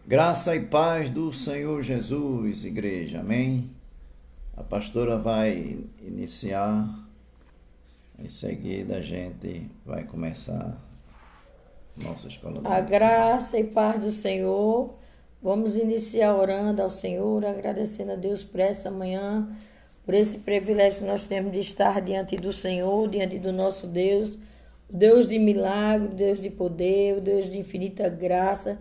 Graça e paz do Senhor Jesus, igreja, amém? A pastora vai iniciar, em seguida a gente vai começar nossa escola A dominical. graça e paz do Senhor. Vamos iniciar orando ao Senhor, agradecendo a Deus por essa manhã, por esse privilégio que nós temos de estar diante do Senhor, diante do nosso Deus, o Deus de milagre, o Deus de poder, o Deus de infinita graça,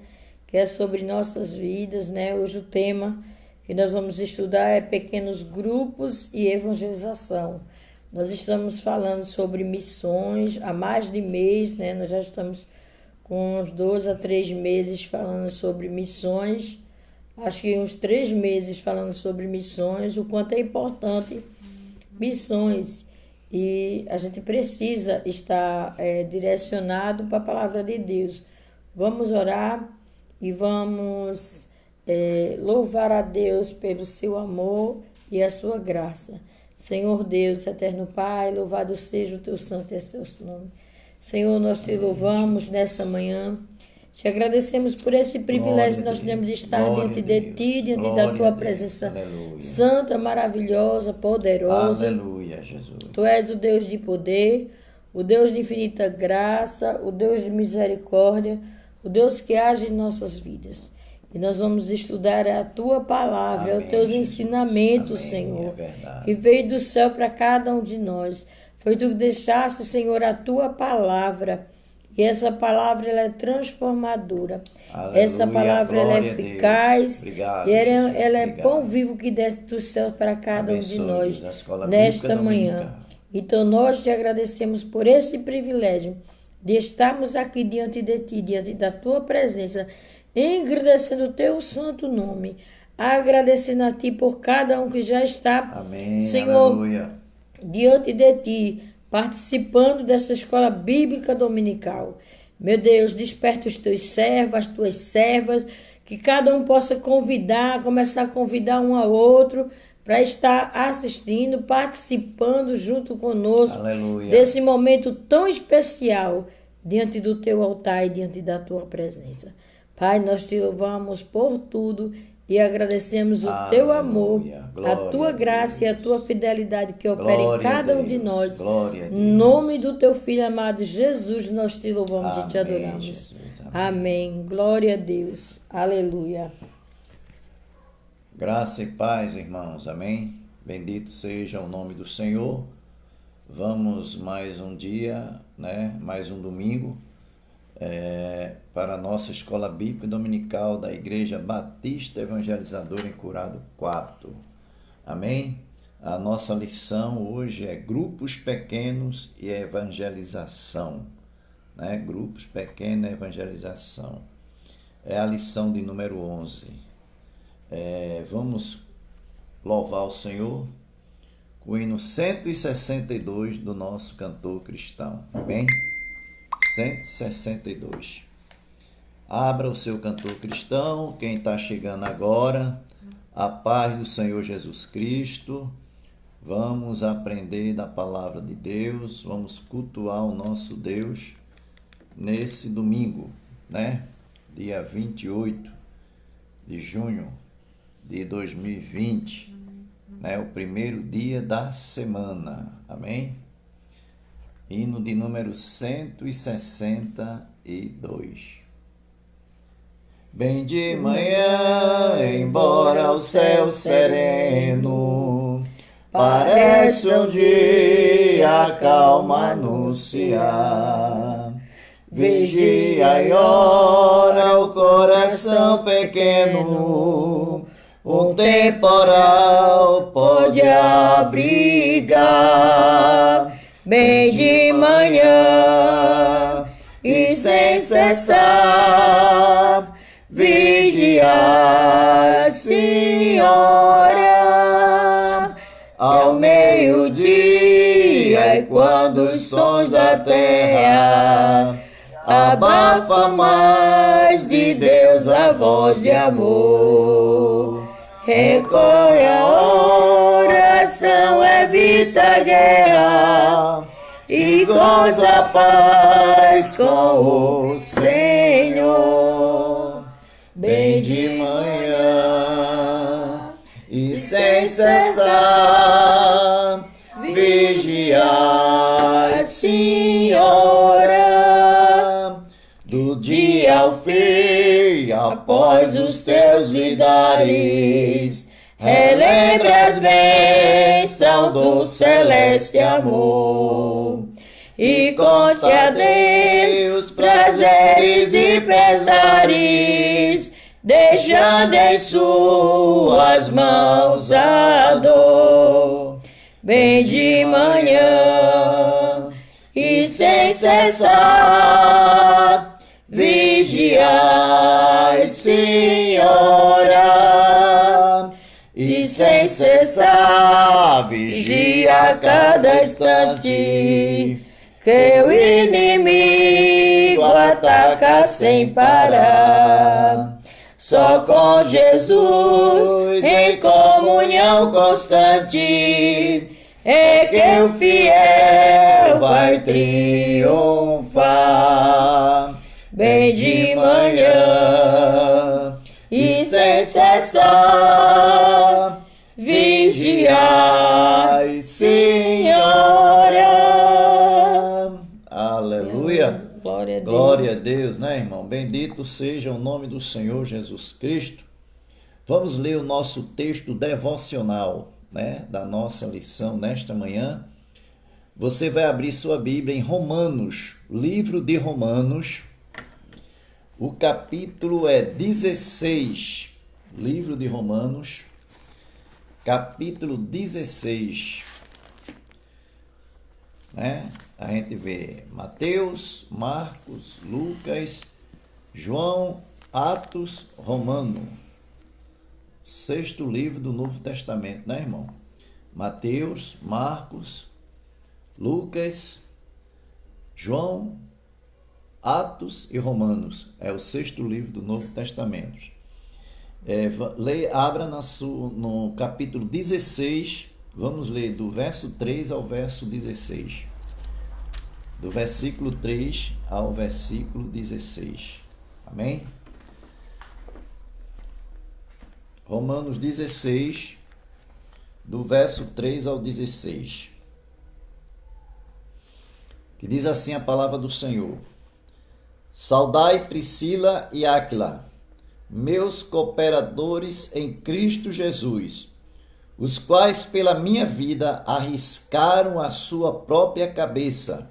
que é sobre nossas vidas, né? Hoje o tema que nós vamos estudar é pequenos grupos e evangelização. Nós estamos falando sobre missões há mais de mês, né? Nós já estamos com uns 2 a 3 meses falando sobre missões. Acho que uns 3 meses falando sobre missões, o quanto é importante missões. E a gente precisa estar direcionado para a palavra de Deus. Vamos orar e vamos louvar a Deus pelo seu amor e a sua graça. Senhor Deus, eterno Pai, louvado seja o teu santo e excelso nome. Senhor, nós te louvamos nessa manhã. Te agradecemos por esse privilégio que nós temos de estar diante de Ti, diante da Tua presença santa, maravilhosa, poderosa. Aleluia, Jesus. Tu és o Deus de poder, o Deus de infinita graça, o Deus de misericórdia, o Deus que age em nossas vidas. E nós vamos estudar a Tua palavra, Amém, os Teus Jesus. ensinamentos, Amém, Senhor, é verdade. que veio do céu para cada um de nós. Foi Tu que deixaste, Senhor, a Tua palavra. E essa palavra ela é transformadora. Aleluia, Essa palavra ela é glória a Deus. eficaz. Obrigado, E Jesus. ela é Obrigado. pão vivo que desce do céu para cada um de Abençoe, nós Deus, a escola nesta bíblica manhã. dominical. Então nós te agradecemos por esse privilégio de estarmos aqui diante de Ti, diante da Tua presença, engrandecendo o Teu santo nome, agradecendo a Ti por cada um que já está, Amém, Senhor, aleluia. diante de Ti, participando dessa escola bíblica dominical. Meu Deus, desperta os Teus servos, as Tuas servas, que cada um possa começar a convidar um ao outro para estar assistindo, participando junto conosco Aleluia. desse momento tão especial diante do Teu altar e diante da Tua presença. Pai, nós Te louvamos por tudo e agradecemos o Teu amor, Glória a Tua a graça e a Tua fidelidade que opera em Glória a cada um de Deus, nós. glória a Em Deus. nome do Teu Filho amado Jesus, nós Te louvamos e Te Amém, adoramos. Jesus, amém. Amém. Glória a Deus. Aleluia. Graça e paz, irmãos, amém? Bendito seja o nome do Senhor. Vamos mais um dia, né? Mais um domingo para a nossa escola bíblica dominical da Igreja Batista Evangelizadora em Curado 4. Amém? A nossa lição hoje é grupos pequenos e evangelização, né? Grupos pequenos e evangelização. É a lição de número 11. Vamos louvar o Senhor com o hino 162 do nosso cantor cristão. Amém? 162. Abra o seu cantor cristão, quem está chegando agora, a paz do Senhor Jesus Cristo. Vamos aprender da palavra de Deus, vamos cultuar o nosso Deus nesse domingo, né? Dia 28 de junho de 2020, né? O primeiro dia da semana, amém? Hino de número 162. Bem de manhã, embora o céu sereno parece um dia calma anunciar, vigia e ora o coração pequeno, um temporal pode abrigar. Bem de manhã e sem cessar, vigiar, Senhora, ao meio-dia e quando os sons da terra abafa mais de Deus a voz de amor. Recorre a oração, evita a guerra e goza a paz com o Senhor. Bem de manhã e sem cessar vigiai, Senhora, do dia ao fim, após os teus lidares, relembre as bênçãos do celeste amor e conte a Deus prazeres e pesares, deixando em suas mãos a dor. Bem de manhã e sem cessar vigiai, Senhora, e sem cessar vigia a cada instante, que o inimigo ataca sem parar. Só com Jesus em comunhão constante é que o fiel vai triunfar. Bem de manhã e sem cessar vigiai, Senhora. Aleluia. Glória a Deus. Glória a Deus, né, irmão? Bendito seja o nome do Senhor Jesus Cristo. Vamos ler o nosso texto devocional, né, da nossa lição nesta manhã. Você vai abrir sua Bíblia em Romanos, livro de Romanos. O capítulo é 16. Livro de Romanos, capítulo 16. Né? A gente vê Mateus, Marcos, Lucas, João, Atos, Romano. Sexto livro do Novo Testamento, né, irmão? Mateus, Marcos, Lucas, João, Atos e Romanos. É o sexto livro do Novo Testamento. Abra no capítulo 16. Vamos ler do verso 3 ao verso 16. Do versículo 3 ao versículo 16. Amém? Romanos 16, do verso 3 ao 16. Que diz assim a palavra do Senhor: Saudai Priscila e Áquila, meus cooperadores em Cristo Jesus, os quais pela minha vida arriscaram a sua própria cabeça.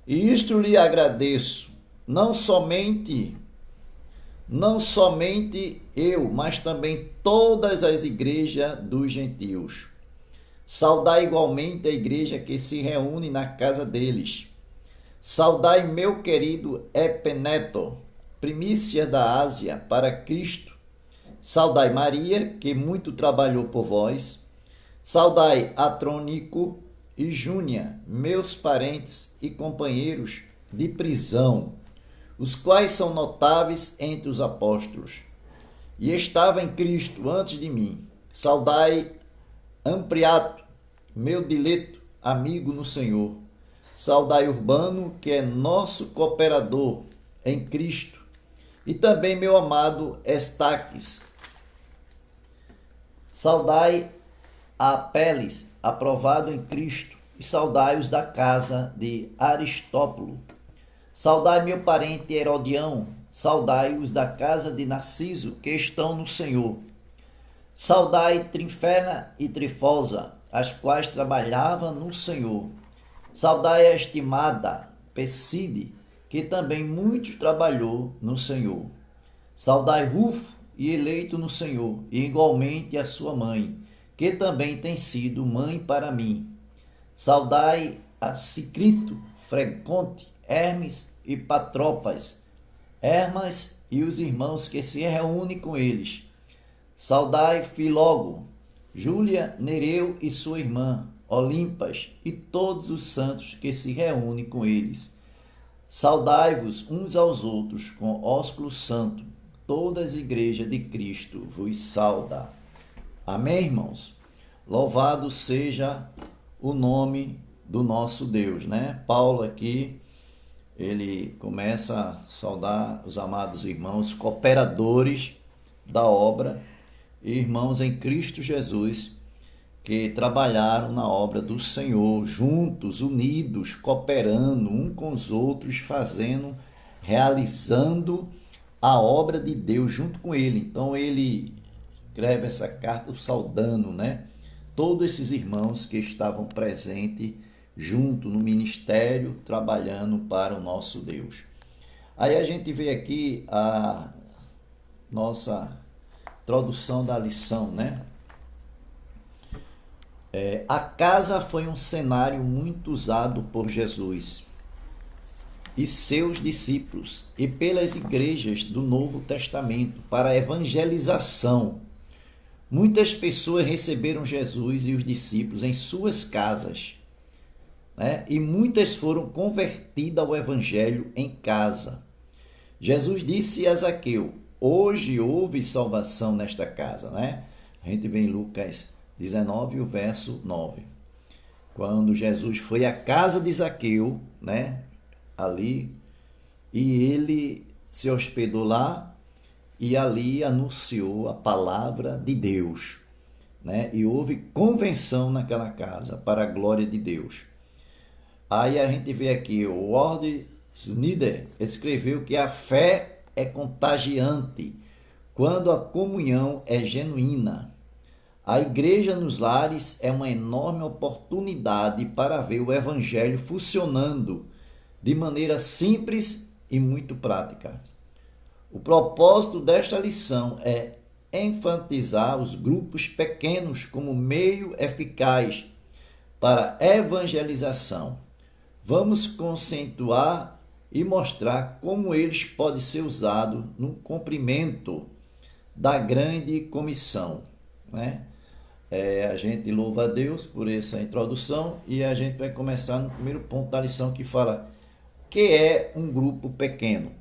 E isto lhe agradeço, não somente eu, mas também todas as igrejas dos gentios. Saudai igualmente a igreja que se reúne na casa deles. Saudai meu querido Epeneto, primícia da Ásia para Cristo. Saudai Maria, que muito trabalhou por vós. Saudai Atrônico e Júnia, meus parentes e companheiros de prisão, os quais são notáveis entre os apóstolos, e estava em Cristo antes de mim. Saudai Ampliato, meu dileto amigo no Senhor. Saudai Urbano, que é nosso cooperador em Cristo, e também meu amado Estaques. Saudai a Apeles, aprovado em Cristo, e saudai-os da casa de Aristóbulo. Saudai meu parente Herodião, saudai-os da casa de Narciso, que estão no Senhor. Saudai Trinfena e Trifosa, as quais trabalhavam no Senhor. Saudai a estimada Perside, que também muito trabalhou no Senhor. Saudai Rufo e eleito no Senhor, e igualmente a sua mãe, que também tem sido mãe para mim. Saudai a Sicrito, Freconte, Hermes e Patropas, Hermas e os irmãos que se reúnem com eles. Saudai Filógo, Júlia, Nereu e sua irmã, Olimpas, e todos os santos que se reúnem com eles. Saudai-vos uns aos outros com ósculo santo. Toda a igreja de Cristo vos sauda. Amém, irmãos? Louvado seja o nome do nosso Deus, né? Paulo aqui, ele começa a saudar os amados irmãos cooperadores da obra, irmãos em Cristo Jesus, que trabalharam na obra do Senhor, juntos, unidos, cooperando um com os outros, fazendo, realizando a obra de Deus junto com ele. Então ele escreve essa carta saudando, né, todos esses irmãos que estavam presentes junto no ministério, trabalhando para o nosso Deus. Aí a gente vê aqui a nossa introdução da lição, né? A casa foi um cenário muito usado por Jesus e seus discípulos e pelas igrejas do Novo Testamento para evangelização. Muitas pessoas receberam Jesus e os discípulos em suas casas, né? E muitas foram convertidas ao evangelho em casa. Jesus disse a Zaqueu: hoje houve salvação nesta casa, né? A gente vê em Lucas 19, o verso 9. Quando Jesus foi à casa de Zaqueu, né? Ali, e ele se hospedou lá e ali anunciou a palavra de Deus, né? E houve convenção naquela casa para a glória de Deus. Aí a gente vê aqui, o Ward Snyder escreveu que a fé é contagiante quando a comunhão é genuína. A igreja nos lares é uma enorme oportunidade para ver o evangelho funcionando de maneira simples e muito prática. O propósito desta lição é enfatizar os grupos pequenos como meio eficaz para evangelização. Vamos conceituar e mostrar como eles podem ser usados no cumprimento da grande comissão, né? A gente louva a Deus por essa introdução e a gente vai começar no primeiro ponto da lição, que fala que é um grupo pequeno.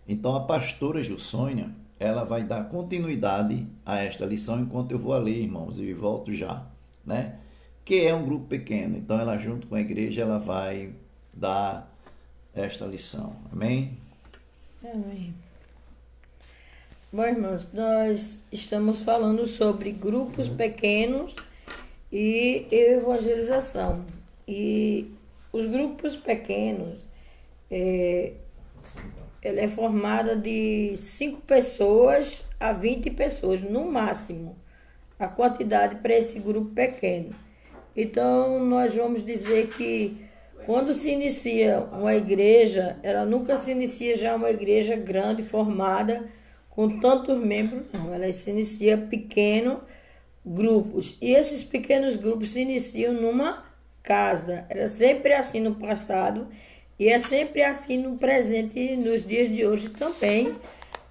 Então a pastora Gilsônia, ela vai dar continuidade a esta lição enquanto eu vou a ler, irmãos, e volto já, né? Que é um grupo pequeno. Então ela, junto com a igreja, ela vai dar esta lição. Amém? Amém. Bom, irmãos, nós estamos falando sobre grupos pequenos e evangelização. E os grupos pequenos, ela é formada de 5 pessoas a 20 pessoas, no máximo, a quantidade para esse grupo pequeno. Então, nós vamos dizer que quando se inicia uma igreja, ela nunca se inicia já uma igreja grande, formada, com tantos membros, não. Ela se inicia pequeno grupos. E esses pequenos grupos se iniciam numa casa. Era sempre assim no passado e é sempre assim no presente, nos dias de hoje também.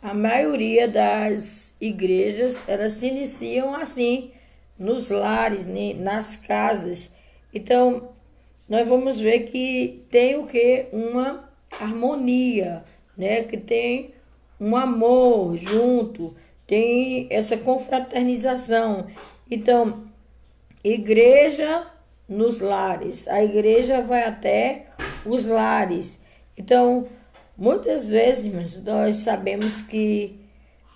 A maioria das igrejas, elas se iniciam assim, nos lares, nas casas. Então, nós vamos ver que tem o quê? Uma harmonia, né? Que tem um amor junto, tem essa confraternização. Então, igreja nos lares, a igreja vai até os lares. Então, muitas vezes, nós sabemos que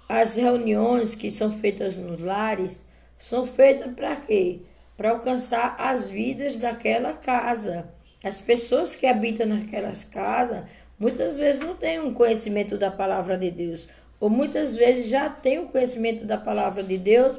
as reuniões que são feitas nos lares são feitas para quê? Para alcançar as vidas daquela casa. As pessoas que habitam naquelas casas muitas vezes não têm um conhecimento da palavra de Deus, ou muitas vezes já têm um conhecimento da palavra de Deus,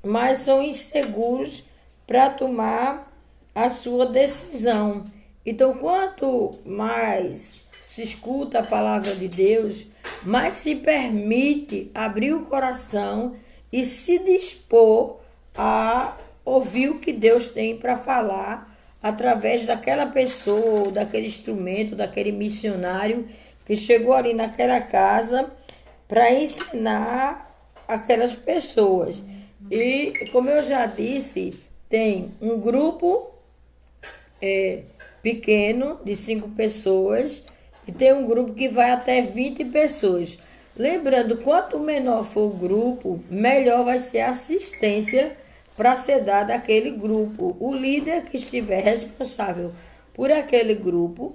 mas são inseguros para tomar a sua decisão. Então, quanto mais se escuta a palavra de Deus, mais se permite abrir o coração e se dispor a ouvir o que Deus tem para falar através daquela pessoa, daquele instrumento, daquele missionário que chegou ali naquela casa para ensinar aquelas pessoas. E, como eu já disse, tem um grupo pequeno de 5 pessoas e tem um grupo que vai até 20 pessoas. Lembrando, quanto menor for o grupo, melhor vai ser a assistência para ser dada àquele grupo. O líder que estiver responsável por aquele grupo,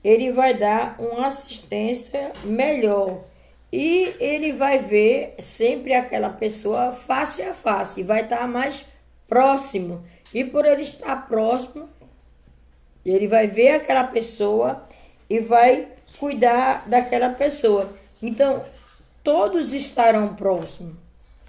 ele vai dar uma assistência melhor. e ele vai ver sempre aquela pessoa face a face, vai estar mais próximo. E por ele estar próximo, ele vai ver aquela pessoa e vai cuidar daquela pessoa. Então, todos estarão próximos.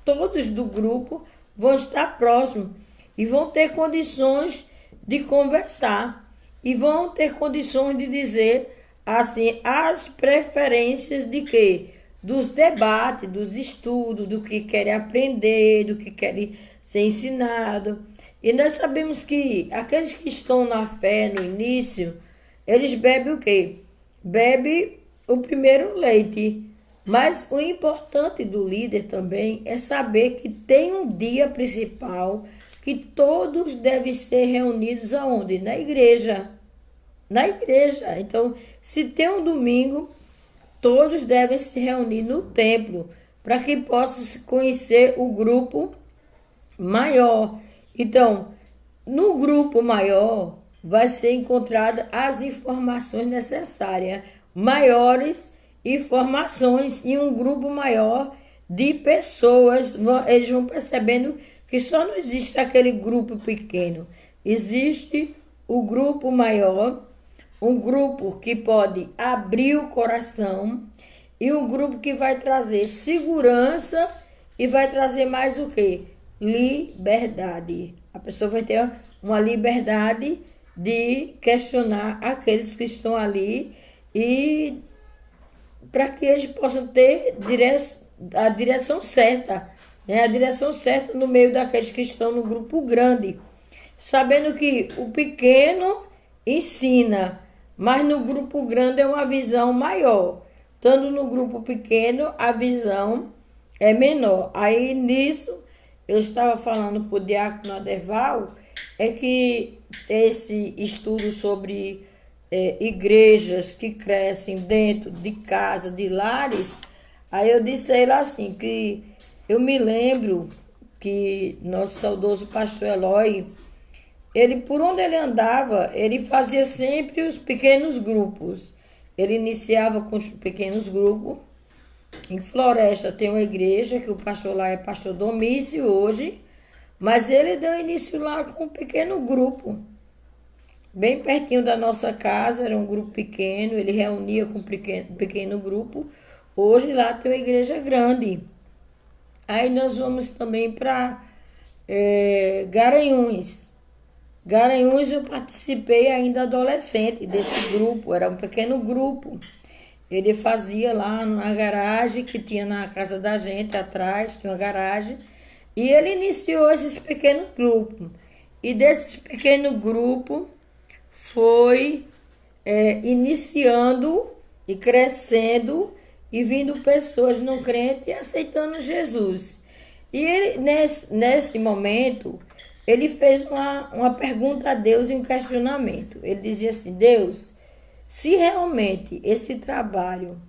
Todos do grupo vão estar próximos e vão ter condições de conversar e vão ter condições de dizer assim as preferências de quê? Dos debates, dos estudos, do que querem aprender, do que querem ser ensinado. E nós sabemos que aqueles que estão na fé no início, eles bebem o quê? Bebem o primeiro leite. Mas o importante do líder também é saber que tem um dia principal que todos devem ser reunidos aonde? Na igreja. Na igreja. Então, se tem um domingo, todos devem se reunir no templo para que possa se conhecer o grupo maior. Então, no grupo maior vai ser encontrada as informações necessárias, maiores informações em um grupo maior de pessoas. Eles vão percebendo que só não existe aquele grupo pequeno, existe o grupo maior, um grupo que pode abrir o coração e um grupo que vai trazer segurança e vai trazer mais o quê? Liberdade. A pessoa vai ter uma liberdade de questionar aqueles que estão ali e para que eles possam ter a direção certa, né? A direção certa no meio daqueles que estão no grupo grande, sabendo que o pequeno ensina, mas no grupo grande é uma visão maior. Estando no grupo pequeno, a visão é menor. Aí nisso, eu estava falando para o diácono Adeval, é que esse estudo sobre igrejas que crescem dentro de casa, de lares, aí eu disse a ele assim, que eu me lembro que nosso saudoso pastor Eloy, ele, por onde ele andava, ele fazia sempre os pequenos grupos. Ele iniciava com os pequenos grupos. Em Floresta tem uma igreja, que o pastor lá é pastor Domício hoje, mas ele deu início lá com um pequeno grupo. Bem pertinho da nossa casa, era um grupo pequeno, ele reunia com um pequeno grupo. Hoje lá tem uma igreja grande. Aí nós vamos também para Garanhuns. Garanhuns eu participei ainda adolescente desse grupo, era um pequeno grupo. Ele fazia lá na garagem que tinha na casa da gente, atrás, tinha uma garagem. E ele iniciou esses pequenos grupos. E desses pequenos grupos foi iniciando e crescendo e vindo pessoas não crentes e aceitando Jesus. E ele, nesse momento, ele fez uma pergunta a Deus e um questionamento. Ele dizia assim, Deus, se realmente esse trabalho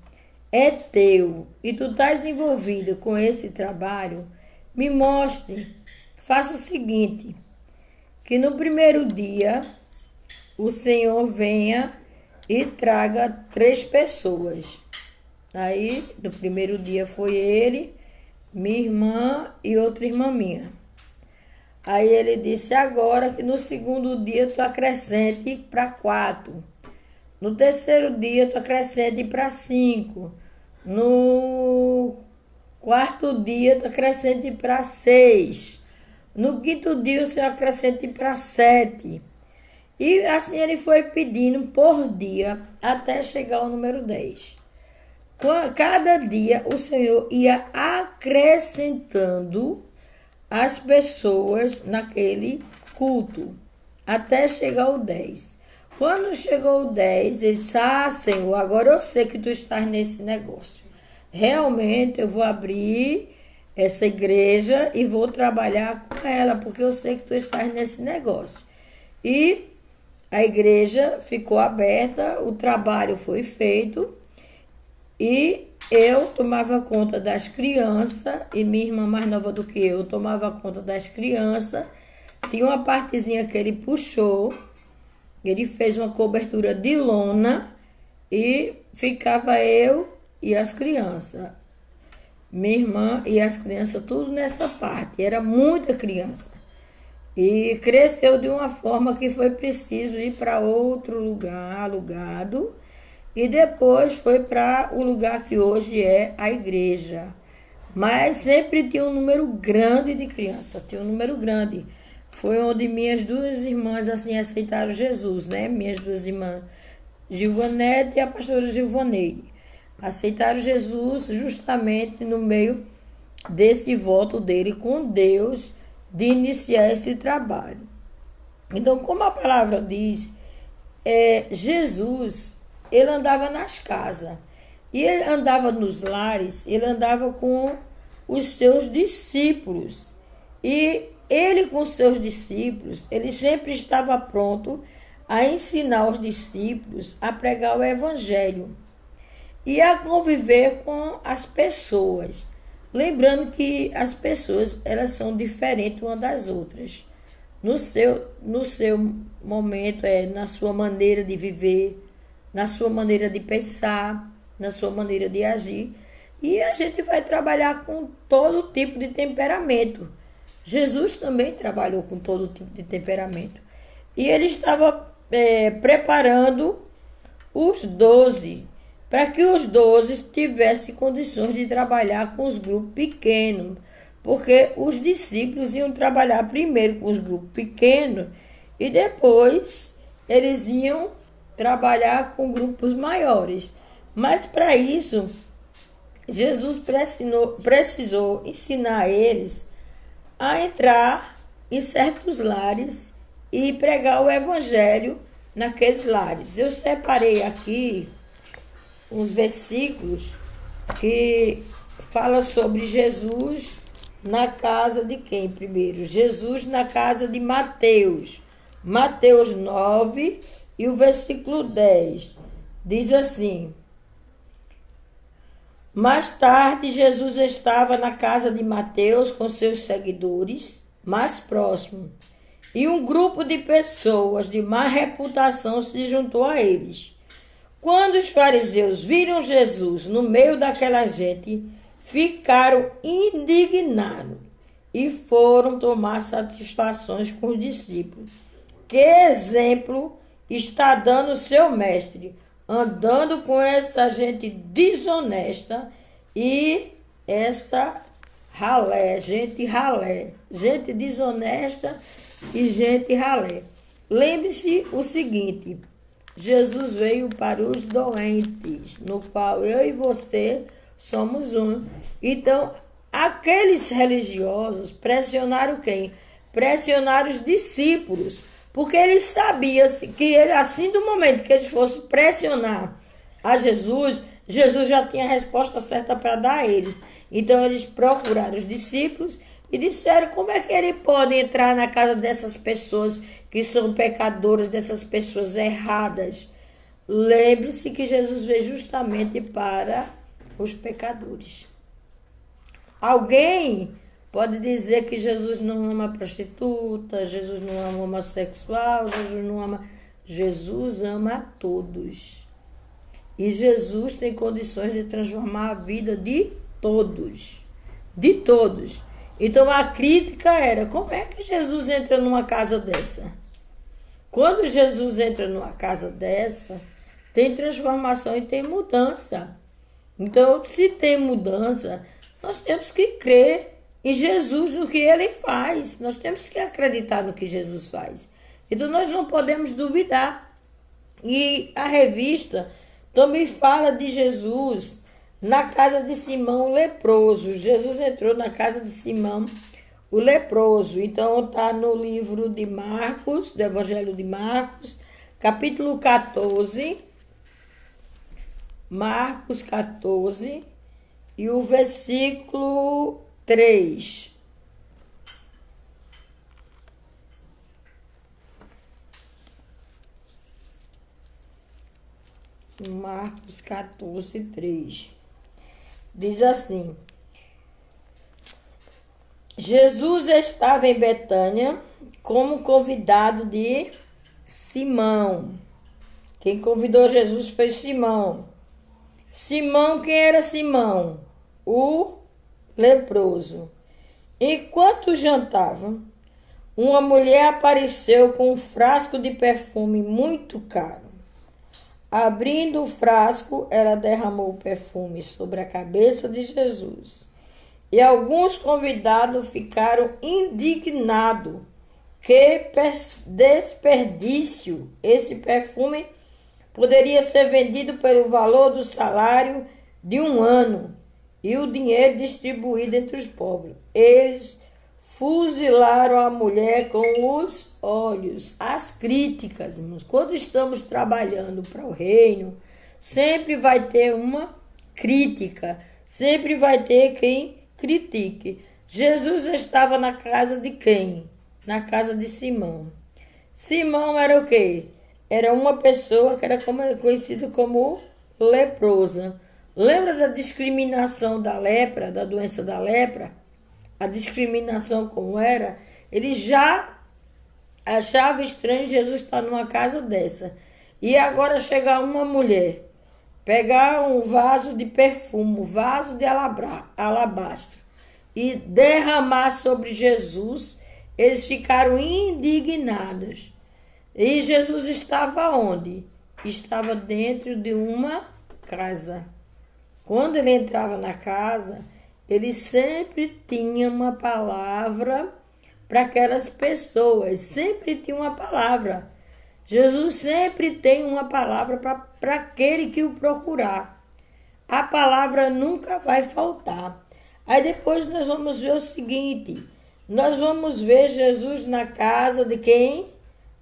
é teu e tu estás envolvido com esse trabalho, me mostre, faça o seguinte, que no primeiro dia o Senhor venha e traga 3 pessoas. Aí, no primeiro dia foi ele, minha irmã e outra irmã minha. Aí ele disse, agora que no segundo dia tu acrescente para 4. No terceiro dia tu acrescente para 5. No quarto dia tu acrescente para 6. No quinto dia o Senhor acrescente para 7. E assim ele foi pedindo por dia até chegar ao número 10. Cada dia o Senhor ia acrescentando as pessoas naquele culto, até chegar ao 10. Quando chegou o 10, ele disse, Senhor, agora eu sei que tu estás nesse negócio. Realmente eu vou abrir essa igreja e vou trabalhar com ela, porque eu sei que tu estás nesse negócio. E a igreja ficou aberta, o trabalho foi feito e eu tomava conta das crianças e minha irmã mais nova do que eu tomava conta das crianças. Tinha uma partezinha que ele puxou, ele fez uma cobertura de lona e ficava eu e as crianças. minha irmã e as crianças, tudo nessa parte. Era muita criança. E cresceu de uma forma que foi preciso ir para outro lugar alugado. E depois foi para o lugar que hoje é a igreja. Mas sempre tinha um número grande de crianças, tinha um número grande. Foi onde minhas duas irmãs assim aceitaram Jesus, né? Minhas duas irmãs, Gilvanete e a pastora Gilvaneide. Aceitaram Jesus justamente no meio desse voto dele com Deus de iniciar esse trabalho. Então, como a palavra diz, Jesus, ele andava nas casas. E ele andava nos lares, ele andava com os seus discípulos. E ele com os seus discípulos, ele sempre estava pronto a ensinar os discípulos a pregar o evangelho e a conviver com as pessoas. Lembrando que as pessoas, elas são diferentes umas das outras. No seu momento, na sua maneira de viver, na sua maneira de pensar, na sua maneira de agir. E a gente vai trabalhar com todo tipo de temperamento. Jesus também trabalhou com todo tipo de temperamento. E ele estava preparando os 12, para que os 12 tivessem condições de trabalhar com os grupos pequenos. Porque os discípulos iam trabalhar primeiro com os grupos pequenos e depois eles iam trabalhar com grupos maiores. Mas para isso, Jesus precisou ensinar eles a entrar em certos lares e pregar o evangelho naqueles lares. Eu separei aqui uns versículos que falam sobre Jesus na casa de quem primeiro? Jesus na casa de Mateus. Mateus 9 e o versículo 10. Diz assim: mais tarde, Jesus estava na casa de Mateus com seus seguidores mais próximos, e um grupo de pessoas de má reputação se juntou a eles. Quando os fariseus viram Jesus no meio daquela gente, ficaram indignados e foram tomar satisfações com os discípulos. Que exemplo está dando seu mestre, andando com essa gente desonesta e essa gente desonesta e gente ralé. Lembre-se o seguinte: Jesus veio para os doentes, no qual eu e você somos um. Então, aqueles religiosos pressionaram quem? Pressionaram os discípulos, porque eles sabiam que assim do momento que eles fossem pressionar a Jesus, Jesus já tinha a resposta certa para dar a eles. Então eles procuraram os discípulos e disseram: como é que ele pode entrar na casa dessas pessoas que são pecadoras, dessas pessoas erradas? Lembre-se que Jesus veio justamente para os pecadores. Alguém pode dizer que Jesus não ama a prostituta, Jesus não ama o homossexual, Jesus não ama... Jesus ama a todos. E Jesus tem condições de transformar a vida de todos. De todos. Então a crítica era: como é que Jesus entra numa casa dessa? Quando Jesus entra numa casa dessa, tem transformação e tem mudança. Então, se tem mudança, nós temos que crer em Jesus, no que ele faz. Nós temos que acreditar no que Jesus faz. Então, nós não podemos duvidar. E a revista também fala de Jesus na casa de Simão o leproso. Jesus entrou na casa de Simão o leproso. Então, está no livro de Marcos, do Evangelho de Marcos, capítulo 14, Marcos 14, e o versículo 3. Marcos 14, 3. Diz assim: Jesus estava em Betânia como convidado de Simão. Quem convidou Jesus foi Simão. Simão, quem era Simão? O leproso. Enquanto jantavam, uma mulher apareceu com um frasco de perfume muito caro. Abrindo o frasco, ela derramou o perfume sobre a cabeça de Jesus. E alguns convidados ficaram indignados. Que desperdício! Esse perfume poderia ser vendido pelo valor do salário de um ano e o dinheiro distribuído entre os pobres. Eles fuzilaram a mulher com os olhos. As críticas, irmãos, quando estamos trabalhando para o reino, sempre vai ter uma crítica, sempre vai ter quem critique. Jesus estava na casa de quem? Na casa de Simão. Simão era o quê? Era uma pessoa que era conhecida como leprosa. Lembra da discriminação da lepra, da doença da lepra? A discriminação como era? Ele já achava estranho Jesus estar numa casa dessa. E agora chegar uma mulher, pegar um vaso de perfume, um vaso de alabastro, e derramar sobre Jesus, eles ficaram indignados. E Jesus estava onde? Estava dentro de uma casa. Quando ele entrava na casa, ele sempre tinha uma palavra para aquelas pessoas. Sempre tinha uma palavra. Jesus sempre tem uma palavra para aquele que o procurar. A palavra nunca vai faltar. Aí depois nós vamos ver o seguinte. Nós vamos ver Jesus na casa de quem?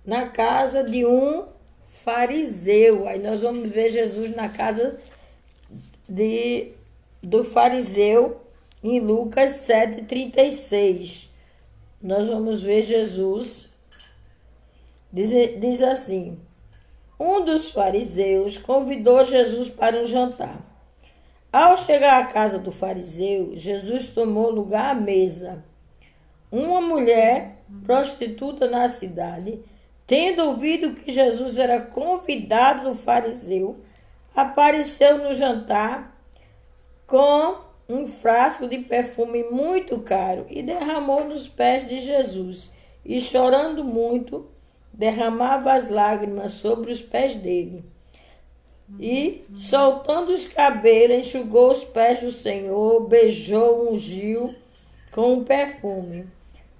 Na casa de um fariseu. Aí nós vamos ver Jesus na casa do fariseu em Lucas 7,36. Nós vamos ver Jesus, diz assim: um dos fariseus convidou Jesus para um jantar. Ao chegar à casa do fariseu, Jesus tomou lugar à mesa. Uma mulher prostituta na cidade, tendo ouvido que Jesus era convidado do fariseu, apareceu no jantar com um frasco de perfume muito caro e derramou nos pés de Jesus. E chorando muito, derramava as lágrimas sobre os pés dele. E, soltando os cabelos, enxugou os pés do Senhor, beijou, ungiu com o perfume.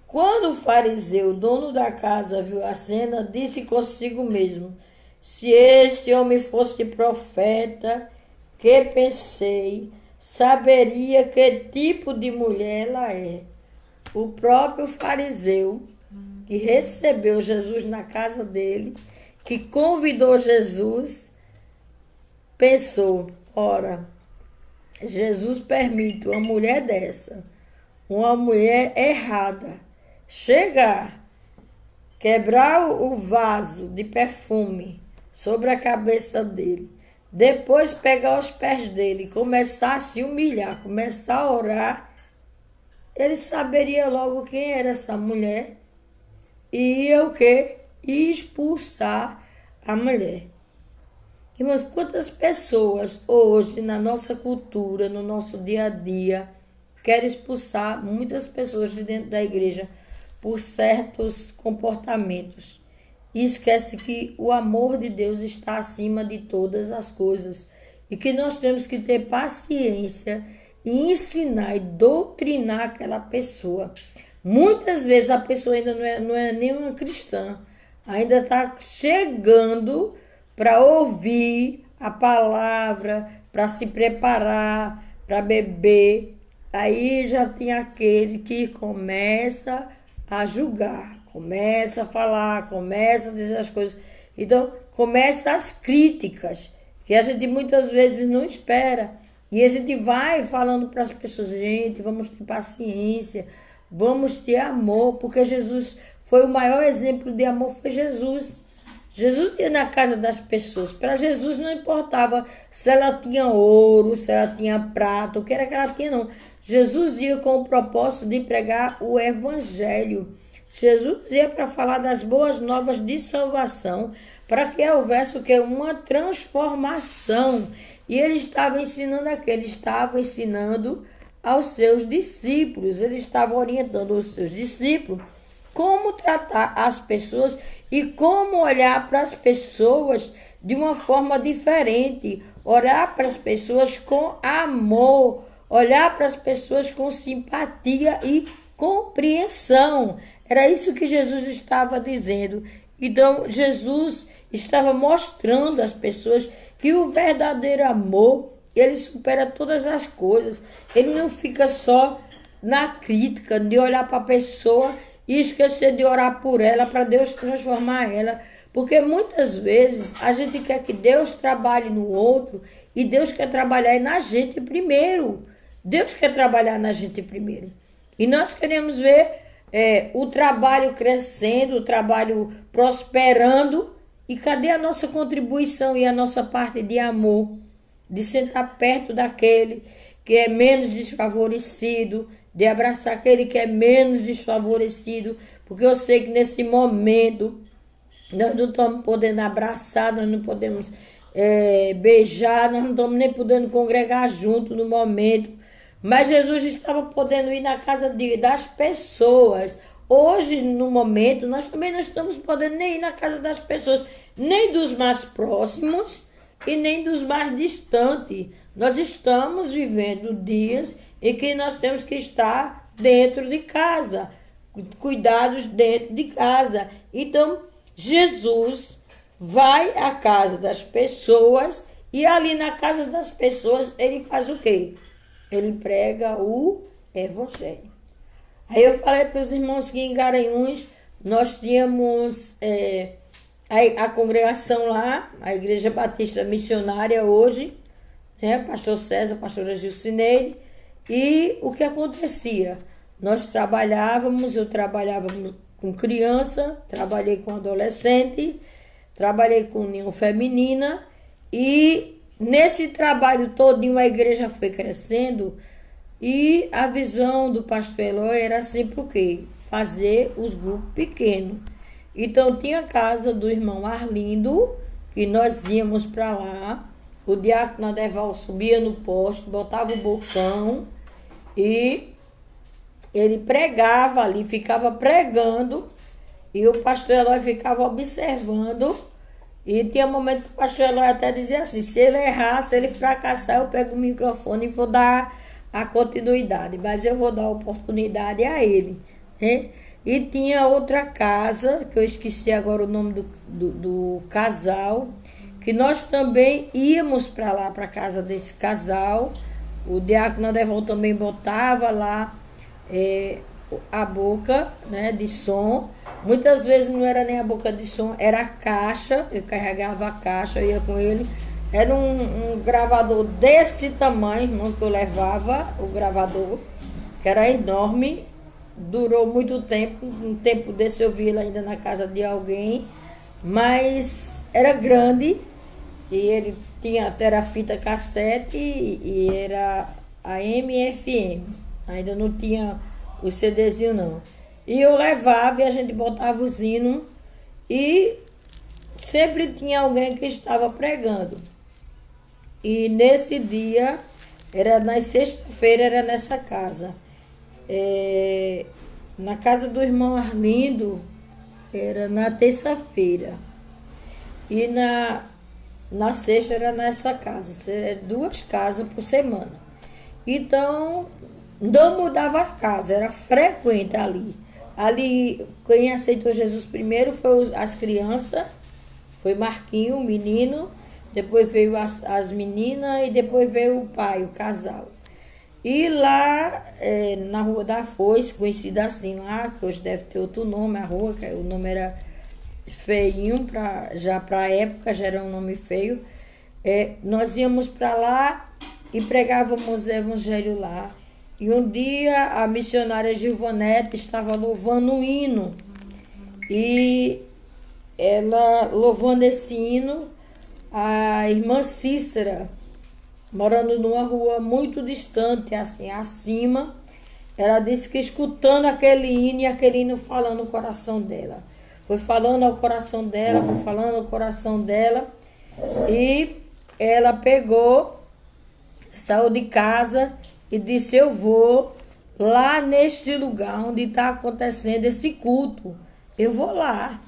Quando o fariseu, dono da casa, viu a cena, disse consigo mesmo: se esse homem fosse profeta, que pensei, saberia que tipo de mulher ela é. O próprio fariseu, que recebeu Jesus na casa dele, que convidou Jesus, pensou: ora, Jesus permite uma mulher dessa, uma mulher errada, chegar, quebrar o vaso de perfume sobre a cabeça dele, depois pegar os pés dele, começar a se humilhar, começar a orar, ele saberia logo quem era essa mulher e ia o quê? Expulsar a mulher. Irmãos, quantas pessoas hoje na nossa cultura, no nosso dia a dia, querem expulsar muitas pessoas de dentro da igreja por certos comportamentos. E esquece que o amor de Deus está acima de todas as coisas. E que nós temos que ter paciência e ensinar e doutrinar aquela pessoa. Muitas vezes a pessoa ainda não é nenhuma cristã. Ainda está chegando para ouvir a palavra, para se preparar, para beber. Aí já tem aquele que começa a julgar, começa a falar, começa a dizer as coisas. Então, começa as críticas, que a gente muitas vezes não espera. E a gente vai falando para as pessoas: gente, vamos ter paciência, vamos ter amor, porque Jesus foi o maior exemplo de amor, foi Jesus. Jesus ia na casa das pessoas. Para Jesus não importava se ela tinha ouro, se ela tinha prata, o que era que ela tinha, não. Jesus ia com o propósito de pregar o evangelho. Jesus ia para falar das boas novas de salvação, para que houvesse o que? Uma transformação. E ele estava ensinando aquele, estava ensinando aos seus discípulos. Ele estava orientando os seus discípulos como tratar as pessoas e como olhar para as pessoas de uma forma diferente, olhar para as pessoas com amor, olhar para as pessoas com simpatia e compreensão. Era isso que Jesus estava dizendo. Então, Jesus estava mostrando às pessoas que o verdadeiro amor, ele supera todas as coisas. Ele não fica só na crítica, de olhar para a pessoa e esquecer de orar por ela, para Deus transformar ela. Porque muitas vezes a gente quer que Deus trabalhe no outro e Deus quer trabalhar na gente primeiro. Deus quer trabalhar na gente primeiro. E nós queremos ver o trabalho crescendo, o trabalho prosperando. E cadê a nossa contribuição e a nossa parte de amor? De sentar perto daquele que é menos desfavorecido, de abraçar aquele que é menos desfavorecido, porque eu sei que nesse momento nós não estamos podendo abraçar, nós não podemos beijar, nós não estamos nem podendo congregar junto no momento, mas Jesus estava podendo ir na casa das pessoas. Hoje, no momento, nós também não estamos podendo nem ir na casa das pessoas, nem dos mais próximos e nem dos mais distantes. Nós estamos vivendo dias em que nós temos que estar dentro de casa, cuidados dentro de casa. Então, Jesus vai à casa das pessoas e ali na casa das pessoas ele faz o quê? Ele prega o evangelho. Aí eu falei para os irmãos que em Garanhuns nós tínhamos a congregação lá, a Igreja Batista Missionária hoje, né? Pastor César, pastora Gilcineide. E o que acontecia? Eu trabalhava com criança, trabalhei com adolescente, trabalhei com união feminina e nesse trabalho todinho a igreja foi crescendo e a visão do pastor Eloy era sempre o quê? Fazer os grupos pequenos. Então tinha a casa do irmão Arlindo, que nós íamos para lá, o diácono Adeval subia no poste, botava o bocão e ele pregava ali, ficava pregando e o pastor Eloy ficava observando. E tinha momento que o pastor Eloy até dizia assim, se ele errar, se ele fracassar, eu pego o microfone e vou dar a continuidade, mas eu vou dar a oportunidade a ele, né? E tinha outra casa, que eu esqueci agora o nome do casal, que nós também íamos para lá, para a casa desse casal. O diácono Adeval também botava lá a boca, né, de som. Muitas vezes não era nem a boca de som, era a caixa. Eu carregava a caixa, eu ia com ele. Era um gravador desse tamanho, irmão, que eu levava, o gravador, que era enorme. Durou muito tempo, um tempo desse eu vi ele ainda na casa de alguém, mas era grande e ele tinha até a fita cassete e era a AM/FM, ainda não tinha o CDzinho não. E eu levava e a gente botava os hinos e sempre tinha alguém que estava pregando. E nesse dia, era na sexta-feira, era nessa casa. Na casa do irmão Arlindo, era na terça-feira. E na sexta era nessa casa. 2 casas por semana. Então, não mudava a casa, era frequente ali. Ali, quem aceitou Jesus primeiro foi as crianças, foi Marquinho, o menino, depois veio as meninas e depois veio o pai, o casal. E lá na Rua da Foice, conhecida assim lá, que hoje deve ter outro nome, a rua, que o nome era feinho, já para a época já era um nome feio. Nós íamos para lá e pregávamos o evangelho lá. E um dia a missionária Gilvanete estava louvando um hino. E ela, louvando esse hino, a irmã Cícera, morando numa rua muito distante, assim, acima, ela disse que escutando aquele hino e aquele hino falando no coração dela. Foi falando ao coração dela, foi falando ao coração dela. E ela pegou, saiu de casa e disse: eu vou lá neste lugar onde está acontecendo esse culto. Eu vou lá.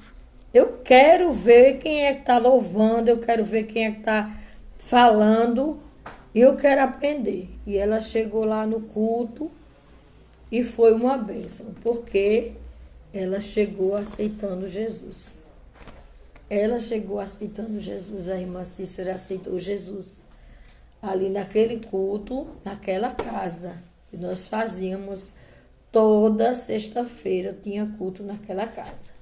Eu quero ver quem é que está louvando, eu quero ver quem é que está falando e eu quero aprender. E ela chegou lá no culto e foi uma bênção, porque ela chegou aceitando Jesus. Ela chegou aceitando Jesus, a irmã Cícera aceitou Jesus. Ali naquele culto, naquela casa que nós fazíamos, toda sexta-feira tinha culto naquela casa.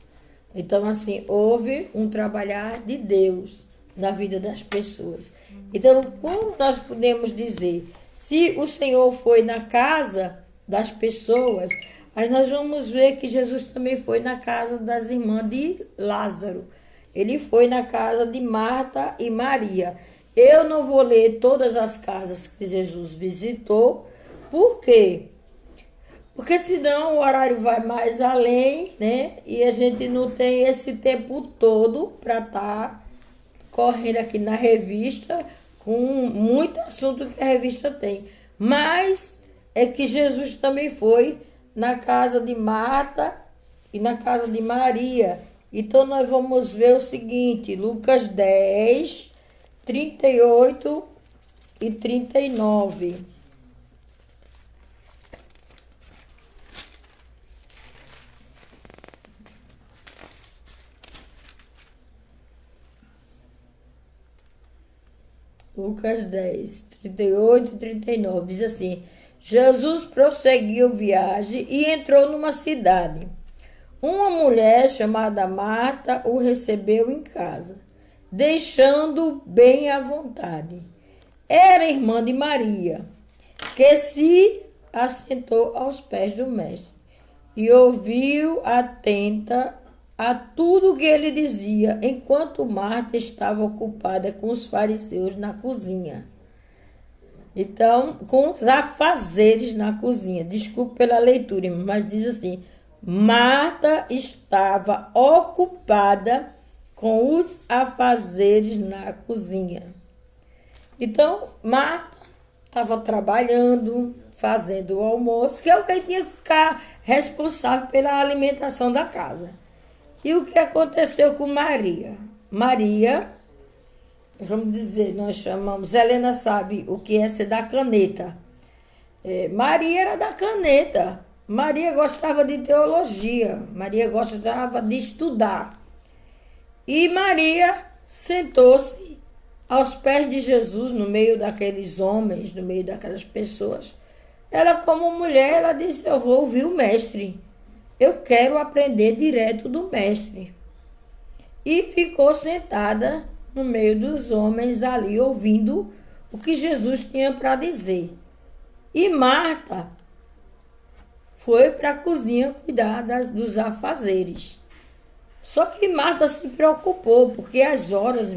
Então, assim, houve um trabalhar de Deus na vida das pessoas. Então, como nós podemos dizer, se o Senhor foi na casa das pessoas, aí nós vamos ver que Jesus também foi na casa das irmãs de Lázaro. Ele foi na casa de Marta e Maria. Eu não vou ler todas as casas que Jesus visitou. Por quê? Porque senão o horário vai mais além, né? E a gente não tem esse tempo todo para estar correndo aqui na revista com muito assunto que a revista tem. Mas é que Jesus também foi na casa de Marta e na casa de Maria. Então nós vamos ver o seguinte, Lucas 10, 38 e 39. Lucas 10, 38 e 39, diz assim: Jesus prosseguiu viagem e entrou numa cidade. Uma mulher chamada Marta o recebeu em casa, deixando bem à vontade. Era irmã de Maria, que se assentou aos pés do mestre e ouviu atenta a tudo que ele dizia, enquanto Marta estava ocupada com os fariseus na cozinha. Então, com os afazeres na cozinha. Desculpe pela leitura, mas diz assim: Marta estava ocupada com os afazeres na cozinha. Então, Marta estava trabalhando, fazendo o almoço, que é o que tinha que ficar responsável pela alimentação da casa. E o que aconteceu com Maria? Maria, vamos dizer, nós chamamos, Helena sabe o que é ser da caneta. Maria era da caneta. Maria gostava de teologia. Maria gostava de estudar. E Maria sentou-se aos pés de Jesus, no meio daqueles homens, no meio daquelas pessoas. Ela, como mulher, ela disse: eu vou ouvir o mestre. Eu quero aprender direto do mestre. E ficou sentada no meio dos homens ali, ouvindo o que Jesus tinha para dizer. E Marta foi para a cozinha cuidar dos afazeres. Só que Marta se preocupou, porque as horas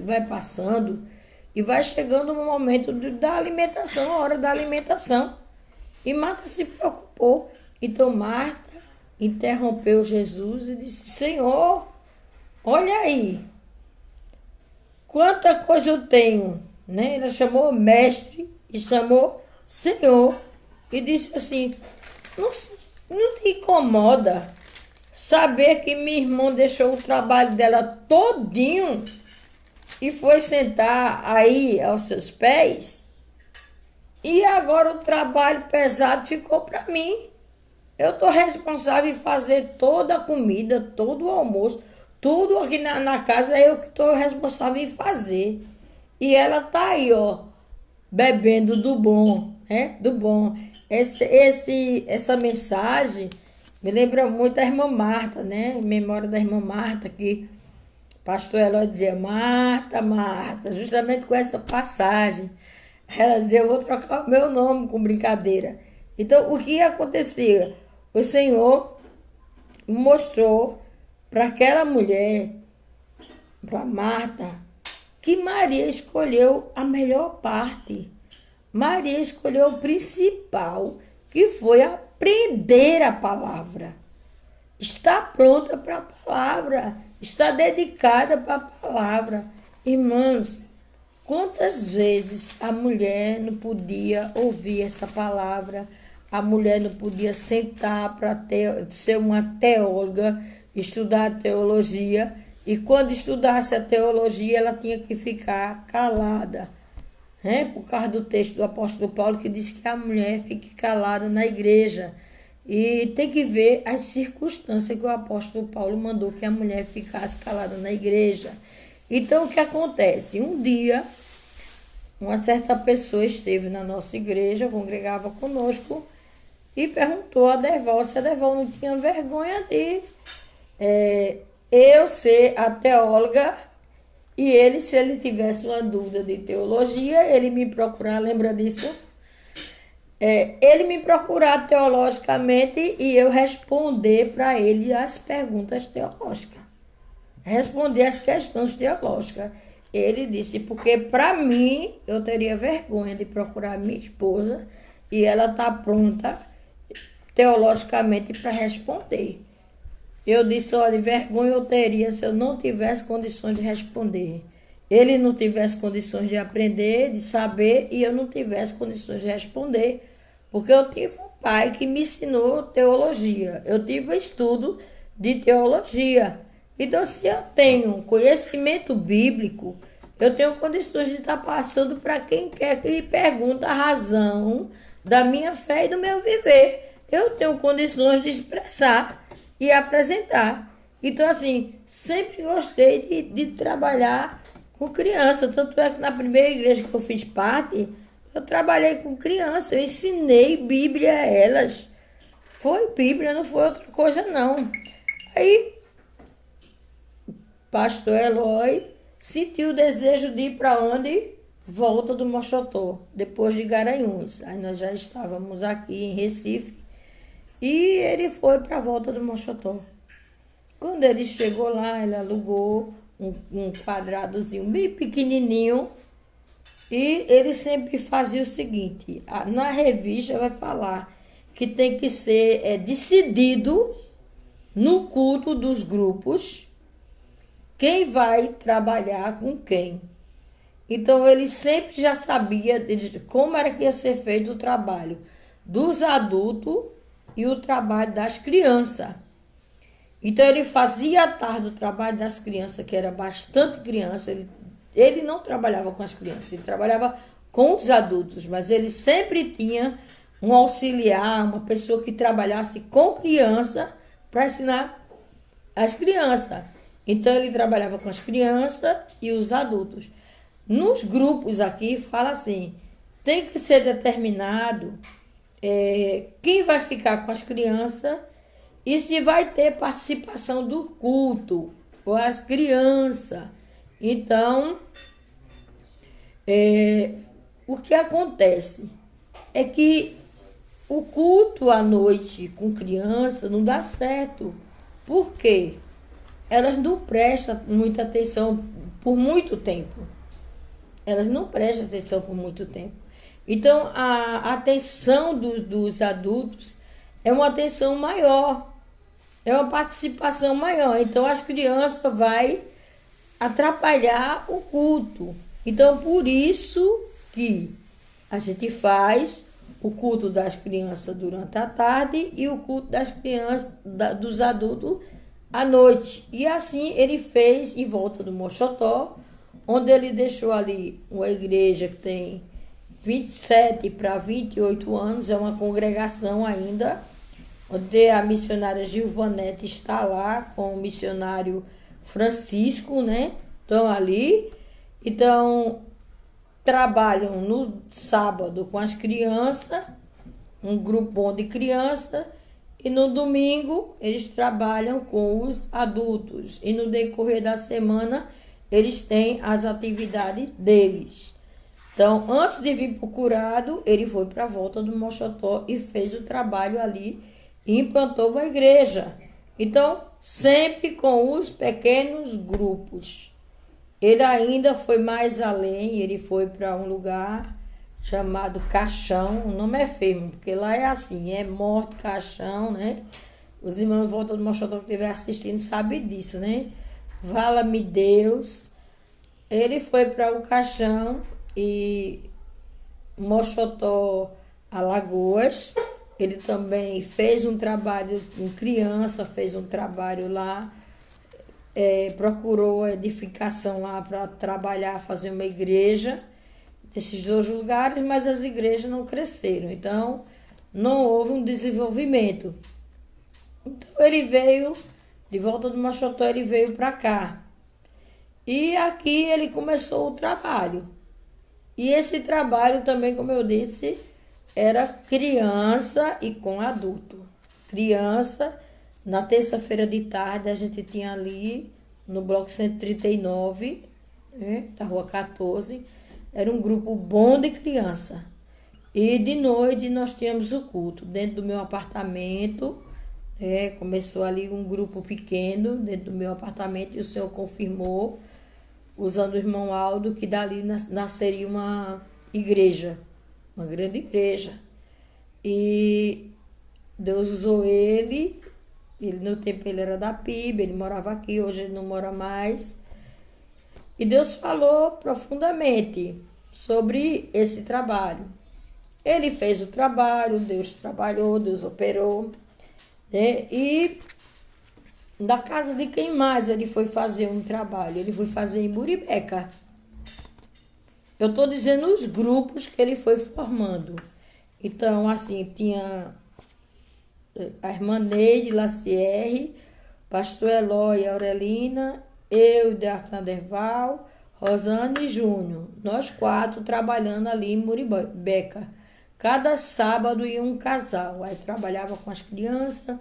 vai passando e vai chegando no momento da alimentação, a hora da alimentação. E Marta se preocupou. Então Marta interrompeu Jesus e disse: Senhor, olha aí, quanta coisa eu tenho, né? Ela chamou mestre e chamou Senhor e disse assim: não te incomoda saber que minha irmã deixou o trabalho dela todinho e foi sentar aí aos seus pés, e agora o trabalho pesado ficou para mim. Eu estou responsável em fazer toda a comida, todo o almoço, tudo aqui na casa, eu que estou responsável em fazer. E ela está aí, ó, bebendo do bom, né? Do bom. Essa mensagem me lembra muito a irmã Marta, né? Memória da irmã Marta, que o pastor Eloy dizia: Marta, Marta, justamente com essa passagem. Ela dizia: eu vou trocar o meu nome com brincadeira. Então, o que acontecia? O Senhor mostrou para aquela mulher, para Marta, que Maria escolheu a melhor parte. Maria escolheu o principal, que foi aprender a palavra. Está pronta para a palavra, está dedicada para a palavra. Irmãs, quantas vezes a mulher não podia ouvir essa palavra, a mulher não podia sentar para ser uma teóloga, estudar teologia, e quando estudasse a teologia, ela tinha que ficar calada, né? Por causa do texto do apóstolo Paulo, que diz que a mulher fique calada na igreja. E tem que ver as circunstâncias que o apóstolo Paulo mandou que a mulher ficasse calada na igreja. Então, o que acontece? Um dia, uma certa pessoa esteve na nossa igreja, congregava conosco, e perguntou a Derval se a Derval não tinha vergonha de eu ser a teóloga, e ele, se ele tivesse uma dúvida de teologia, ele me procurar, lembra disso? Ele me procurar teologicamente e eu responder para ele as perguntas teológicas. Responder as questões teológicas. Ele disse, porque para mim, eu teria vergonha de procurar minha esposa e ela está pronta teologicamente para responder. Eu disse, olha, vergonha eu teria se eu não tivesse condições de responder. Ele não tivesse condições de aprender, de saber, e eu não tivesse condições de responder. Porque eu tive um pai que me ensinou teologia. Eu tive estudo de teologia. Então, se eu tenho conhecimento bíblico, eu tenho condições de estar passando para quem quer que me pergunte a razão da minha fé e do meu viver. Eu tenho condições de expressar e apresentar. Então, assim, sempre gostei de trabalhar com criança. Tanto é que na primeira igreja que eu fiz parte, eu trabalhei com criança. Eu ensinei Bíblia a elas. Foi Bíblia, não foi outra coisa, não. Aí, pastor Eloy sentiu o desejo de ir para onde? Volta do Mochotó, depois de Garanhuns. Aí nós já estávamos aqui em Recife. E ele foi para a Volta do Mochotó. Quando ele chegou lá, ele alugou um quadradozinho bem pequenininho. E ele sempre fazia o seguinte, na revista vai falar que tem que ser decidido no culto dos grupos quem vai trabalhar com quem. Então ele sempre já sabia como era que ia ser feito o trabalho dos adultos e o trabalho das crianças. Então ele fazia à tarde o trabalho das crianças, que era bastante criança. Ele não trabalhava com as crianças, ele trabalhava com os adultos, mas ele sempre tinha um auxiliar, uma pessoa que trabalhasse com criança para ensinar as crianças. Então ele trabalhava com as crianças e os adultos. Nos grupos aqui fala assim, tem que ser determinado quem vai ficar com as crianças e se vai ter participação do culto com as crianças. Então, o que acontece é que o culto à noite com criança não dá certo. Por quê? Elas não prestam muita atenção por muito tempo. Elas não prestam atenção por muito tempo. Então, a atenção dos adultos é uma atenção maior, é uma participação maior. Então, as crianças vão atrapalhar o culto. Então, por isso que a gente faz o culto das crianças durante a tarde e o culto das crianças, dos adultos, à noite. E assim ele fez em Volta do Mochotó, onde ele deixou ali uma igreja que tem 27 para 28 anos, é uma congregação ainda, onde a missionária Gilvanete está lá com o missionário Francisco, né? Estão ali. Então, trabalham no sábado com as crianças, um grupo bom de crianças, e no domingo eles trabalham com os adultos. E no decorrer da semana, eles têm as atividades deles. Então, antes de vir para o curado, ele foi para a Volta do Mochotó e fez o trabalho ali e implantou uma igreja. Então, sempre com os pequenos grupos. Ele ainda foi mais além, ele foi para um lugar chamado Caixão. O nome é feio, porque lá é assim, é morte, caixão, né? Os irmãos de Volta do Mochotó que estiver assistindo sabem disso, né? Vala-me Deus. ele foi para o Caixão e Mochotó, Alagoas. Ele também fez um trabalho com criança, fez um trabalho lá, procurou edificação lá para trabalhar, fazer uma igreja nesses dois lugares, mas as igrejas não cresceram, então não houve um desenvolvimento. Então ele veio, de volta do Mochotó, ele veio para cá. E aqui ele começou o trabalho. E esse trabalho também, como eu disse, era criança e com adulto. Criança, na terça-feira de tarde, a gente tinha ali, no bloco 139, né, da rua 14, era um grupo bom de criança. E de noite nós tínhamos o culto dentro do meu apartamento. Começou ali um grupo pequeno dentro do meu apartamento e o Senhor confirmou, usando o irmão Aldo, que dali nasceria uma igreja, uma grande igreja. E Deus usou ele no tempo ele era da PIB, ele morava aqui, hoje ele não mora mais. E Deus falou profundamente sobre esse trabalho. Ele fez o trabalho, Deus trabalhou, Deus operou, né? E da casa de quem mais ele foi fazer um trabalho? Ele foi fazer em Muribeca. Eu estou dizendo os grupos que ele foi formando. Então, assim, tinha a irmã Neide Lacierre, pastor Eloy Aurelina, eu, Diácono Derval, Rosane e Júnior. Nós 4 trabalhando ali em Muribeca. Cada sábado ia um casal. Aí trabalhava com as crianças,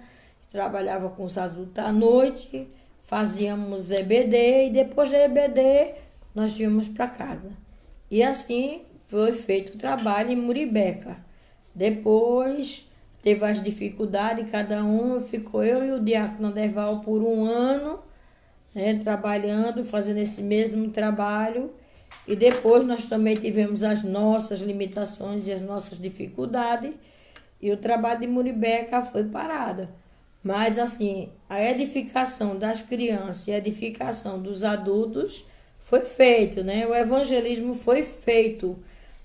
trabalhava com os adultos à noite, fazíamos EBD e depois da EBD nós íamos para casa. E assim foi feito o trabalho em Muribeca. Depois teve as dificuldades, cada um ficou eu e o Diácono Anderval por um ano, né, trabalhando, fazendo esse mesmo trabalho. E depois nós também tivemos as nossas limitações e as nossas dificuldades. E o trabalho de Muribeca foi parado. Mas assim, a edificação das crianças e a edificação dos adultos foi feito, né? O evangelismo foi feito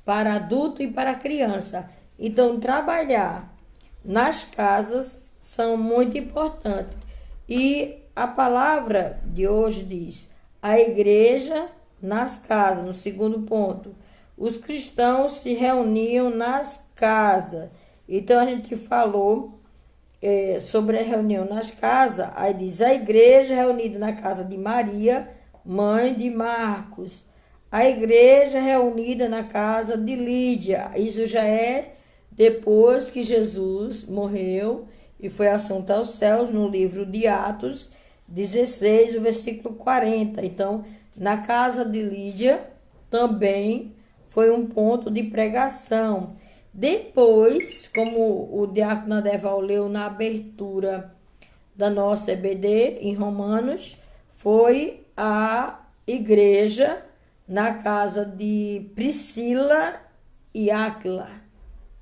para adulto e para criança. Então, trabalhar nas casas são muito importantes. E a palavra de hoje diz: a igreja nas casas, no segundo ponto. Os cristãos se reuniam nas casas. Então, a gente falou sobre a reunião nas casas. Aí diz: a igreja reunida na casa de Maria, mãe de Marcos. A igreja reunida na casa de Lídia. Isso já é depois que Jesus morreu e foi assunto aos céus, no livro de Atos 16, o versículo 40. Então, na casa de Lídia também foi um ponto de pregação. Depois, como o Diácono Adeval leu na abertura da nossa EBD, em Romanos, foi a igreja na casa de Priscila e Áquila,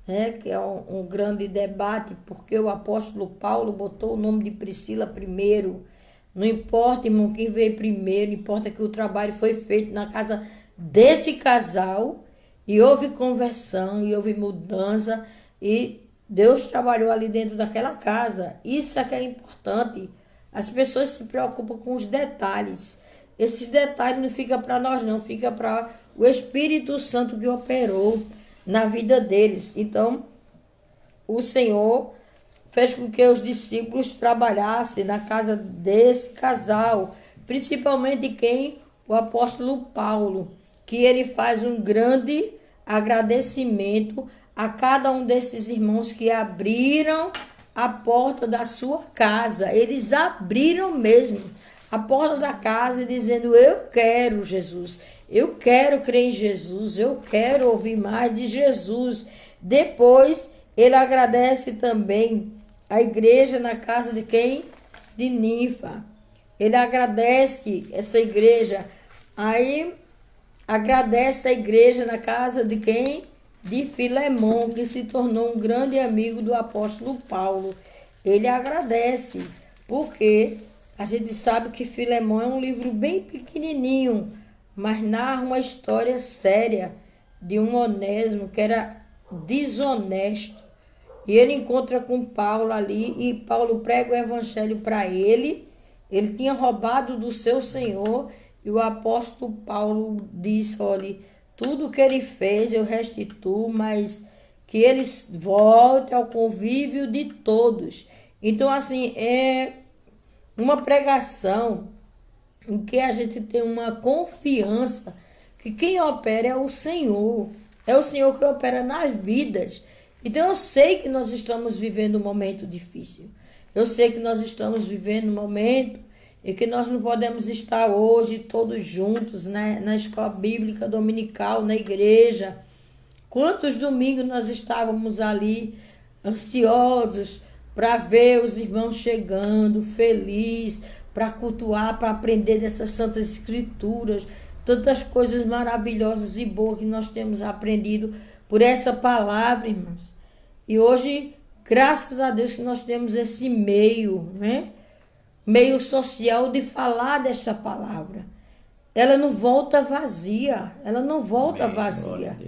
né? Que é um grande debate, porque o apóstolo Paulo botou o nome de Priscila primeiro. Não importa, irmão, quem veio primeiro, importa que o trabalho foi feito na casa desse casal e houve conversão, e houve mudança, e Deus trabalhou ali dentro daquela casa. Isso é que é importante. As pessoas se preocupam com os detalhes. Esses detalhes não ficam para nós, não. Fica para o Espírito Santo que operou na vida deles. Então, o Senhor fez com que os discípulos trabalhassem na casa desse casal. Principalmente quem? O apóstolo Paulo. Que ele faz um grande agradecimento a cada um desses irmãos que abriram a porta da sua casa. Eles abriram mesmo a porta da casa dizendo: eu quero Jesus, eu quero crer em Jesus, eu quero ouvir mais de Jesus. Depois ele agradece também a igreja na casa de quem? De Ninfa. Ele agradece essa igreja. Aí agradece a igreja na casa de quem? De Filemon, que se tornou um grande amigo do apóstolo Paulo. Ele agradece, porque a gente sabe que Filemon é um livro bem pequenininho. mas narra uma história séria de um Onésimo que era desonesto. E ele encontra com Paulo ali e Paulo prega o evangelho para ele. Ele tinha roubado do seu Senhor e o apóstolo Paulo diz, olha, tudo que ele fez eu restituo, mas que ele volte ao convívio de todos. Então, assim, é uma pregação em que a gente tem uma confiança que quem opera é o Senhor. É o Senhor que opera nas vidas. Então eu sei que nós estamos vivendo um momento difícil. Eu sei que nós estamos vivendo um momento em que nós não podemos estar hoje todos juntos, né, na escola bíblica dominical, na igreja. Quantos domingos nós estávamos ali ansiosos para ver os irmãos chegando, felizes, para cultuar, para aprender dessas santas escrituras, tantas coisas maravilhosas e boas que nós temos aprendido por essa palavra, irmãos. E hoje, graças a Deus que nós temos esse meio, né? Meio social de falar desta palavra. Ela não volta vazia, ela não volta Amém. vazia.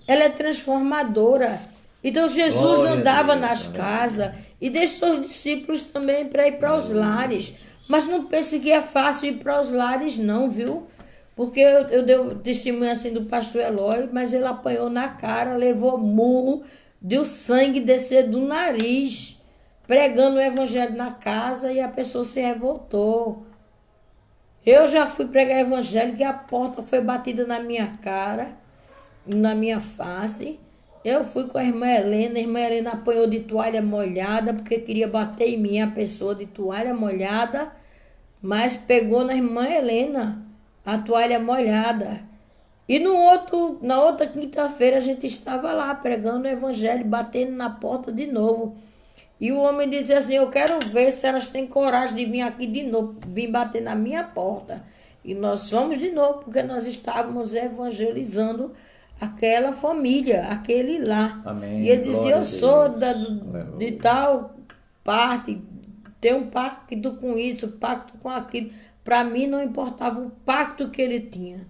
Ela é transformadora. Então Jesus Glória andava a Deus, nas amém. casas e deixou os discípulos também para ir para os lares. Mas não pense que é fácil ir para os lares não, viu? Porque eu dei o testemunho assim do pastor Eloy, mas ele apanhou na cara, levou murro, deu sangue descer do nariz, pregando o evangelho na casa e a pessoa se revoltou. Eu já fui pregar evangelho que a porta foi batida na minha cara, na minha face. Eu fui com a irmã Helena apanhou de toalha molhada, porque queria bater em mim a pessoa de toalha molhada, mas pegou na irmã Helena a toalha molhada. E na outra quinta-feira a gente estava lá pregando o evangelho, batendo na porta de novo. E o homem dizia assim, eu quero ver se elas têm coragem de vir aqui de novo, vir bater na minha porta. E nós fomos de novo, porque nós estávamos evangelizando aquela família, aquele lá. Amém. E ele dizia, Glória eu a sou Deus. de tal parte, tenho um pacto com isso, pacto com aquilo. Para mim não importava o pacto que ele tinha.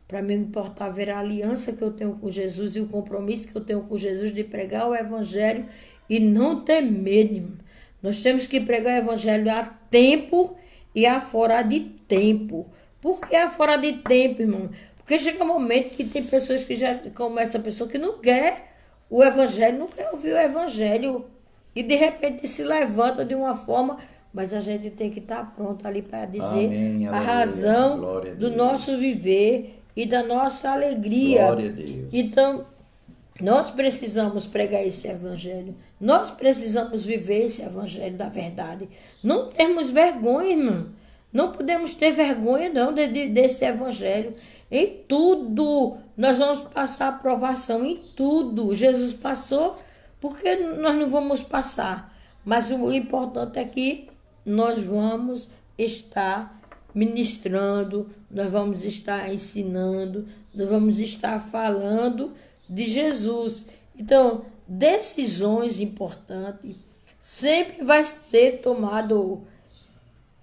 Para mim importava era a aliança que eu tenho com Jesus e o compromisso que eu tenho com Jesus de pregar o evangelho e não ter medo, irmão. Nós temos que pregar o evangelho a tempo e a fora de tempo. Por que a fora de tempo, irmão? Porque chega um momento que tem pessoas que já, como essa pessoa, que não quer o evangelho, não quer ouvir o evangelho. E de repente se levanta de uma forma, mas a gente tem que estar pronto ali para dizer Amém, a aleluia. razão Glória a do Deus. nosso viver e da nossa alegria. Glória a Deus. Então, nós precisamos pregar esse evangelho. Nós precisamos viver esse evangelho da verdade. Não temos vergonha, irmão. Não podemos ter vergonha, não, desse evangelho. Em tudo, nós vamos passar aprovação. Em tudo. Jesus passou, porque nós não vamos passar. Mas o importante é que nós vamos estar ministrando, nós vamos estar ensinando, nós vamos estar falando de Jesus. Então, decisões importantes sempre vai ser tomado,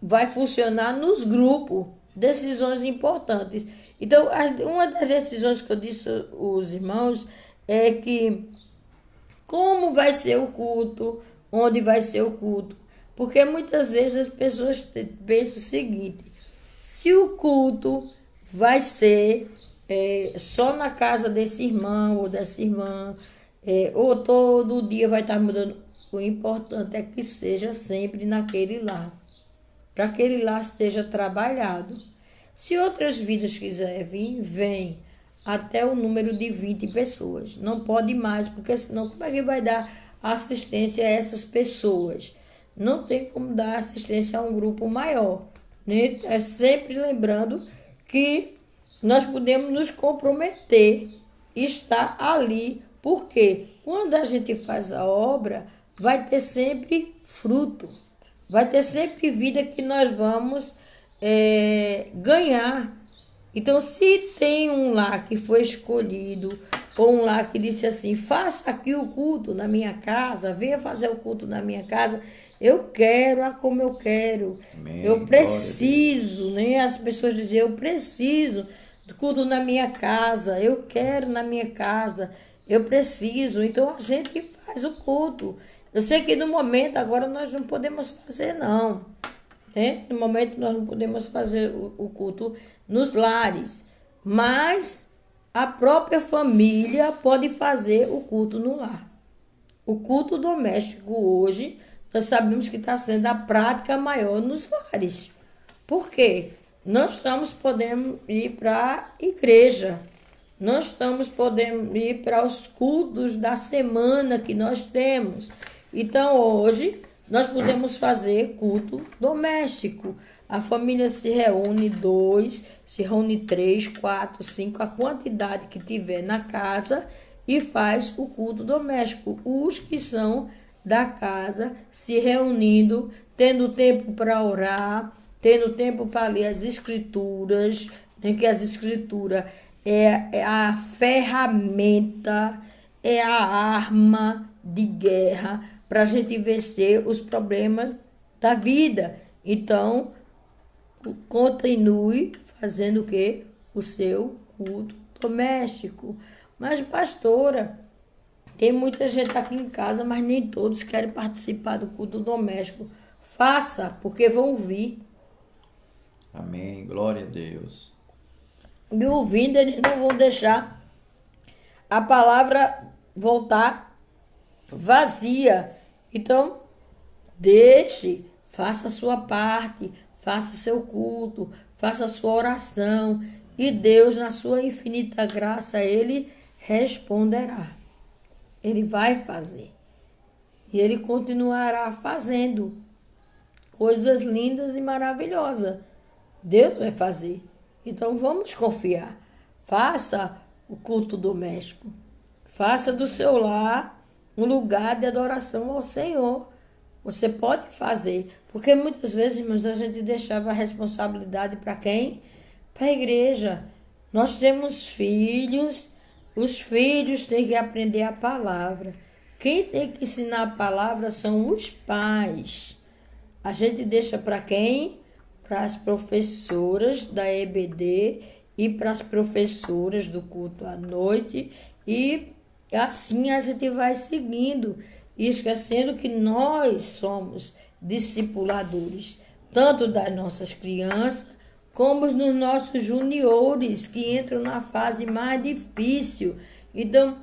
vai funcionar nos grupos, decisões importantes. Então, uma das decisões que eu disse aos irmãos é que como vai ser o culto, onde vai ser o culto. Porque muitas vezes as pessoas pensam o seguinte, se o culto vai ser só na casa desse irmão ou dessa irmã, ou todo dia vai estar mudando, o importante é que seja sempre naquele lar, para que aquele lar seja trabalhado. Se outras vidas quiserem vir, vem até o número de 20 pessoas. Não pode mais, porque senão como é que vai dar assistência a essas pessoas? Não tem como dar assistência a um grupo maior, né? É sempre lembrando que nós podemos nos comprometer e estar ali, porque quando a gente faz a obra, vai ter sempre fruto, vai ter sempre vida que nós vamos ganhar. Então, se tem um lar que foi escolhido, ou um lar que disse assim, faça aqui o culto na minha casa, venha fazer o culto na minha casa, eu quero, como eu quero, Amém. eu preciso, né? As pessoas dizem, eu preciso culto na minha casa, eu quero na minha casa, eu preciso. Então a gente faz o culto. Eu sei que no momento agora nós não podemos fazer, não. Né? No momento nós não podemos fazer o culto nos lares. Mas a própria família pode fazer o culto no lar. O culto doméstico hoje, nós sabemos que está sendo a prática maior nos lares. Por quê? Não estamos podendo ir para a igreja. Não estamos podendo ir para os cultos da semana que nós temos. Então, hoje, nós podemos fazer culto doméstico. A família se reúne 2, se reúne 3, 4, 5, a quantidade que tiver na casa e faz o culto doméstico. Os que são da casa se reunindo, tendo tempo para orar, tendo tempo para ler as escrituras, né, que as escrituras é a ferramenta, é a arma de guerra para a gente vencer os problemas da vida. Então, continue fazendo o quê? O seu culto doméstico. Mas, pastora, tem muita gente aqui em casa, mas nem todos querem participar do culto doméstico. Faça, porque vão vir. Amém. Glória a Deus. E ouvindo, eles não vão deixar a palavra voltar vazia. Então, deixe, faça a sua parte, faça seu culto, faça a sua oração. E Deus, na sua infinita graça, Ele responderá. Ele vai fazer. E Ele continuará fazendo coisas lindas e maravilhosas. Deus vai fazer. Então vamos confiar. Faça o culto doméstico. Faça do seu lar um lugar de adoração ao Senhor. Você pode fazer. Porque muitas vezes, irmãos, a gente deixava a responsabilidade para quem? Para a igreja. Nós temos filhos. Os filhos têm que aprender a palavra. Quem tem que ensinar a palavra são os pais. A gente deixa para quem? Para as professoras da EBD e para as professoras do culto à noite. E assim a gente vai seguindo, e esquecendo que nós somos discipuladores, tanto das nossas crianças, como dos nossos juniores, que entram na fase mais difícil. Então,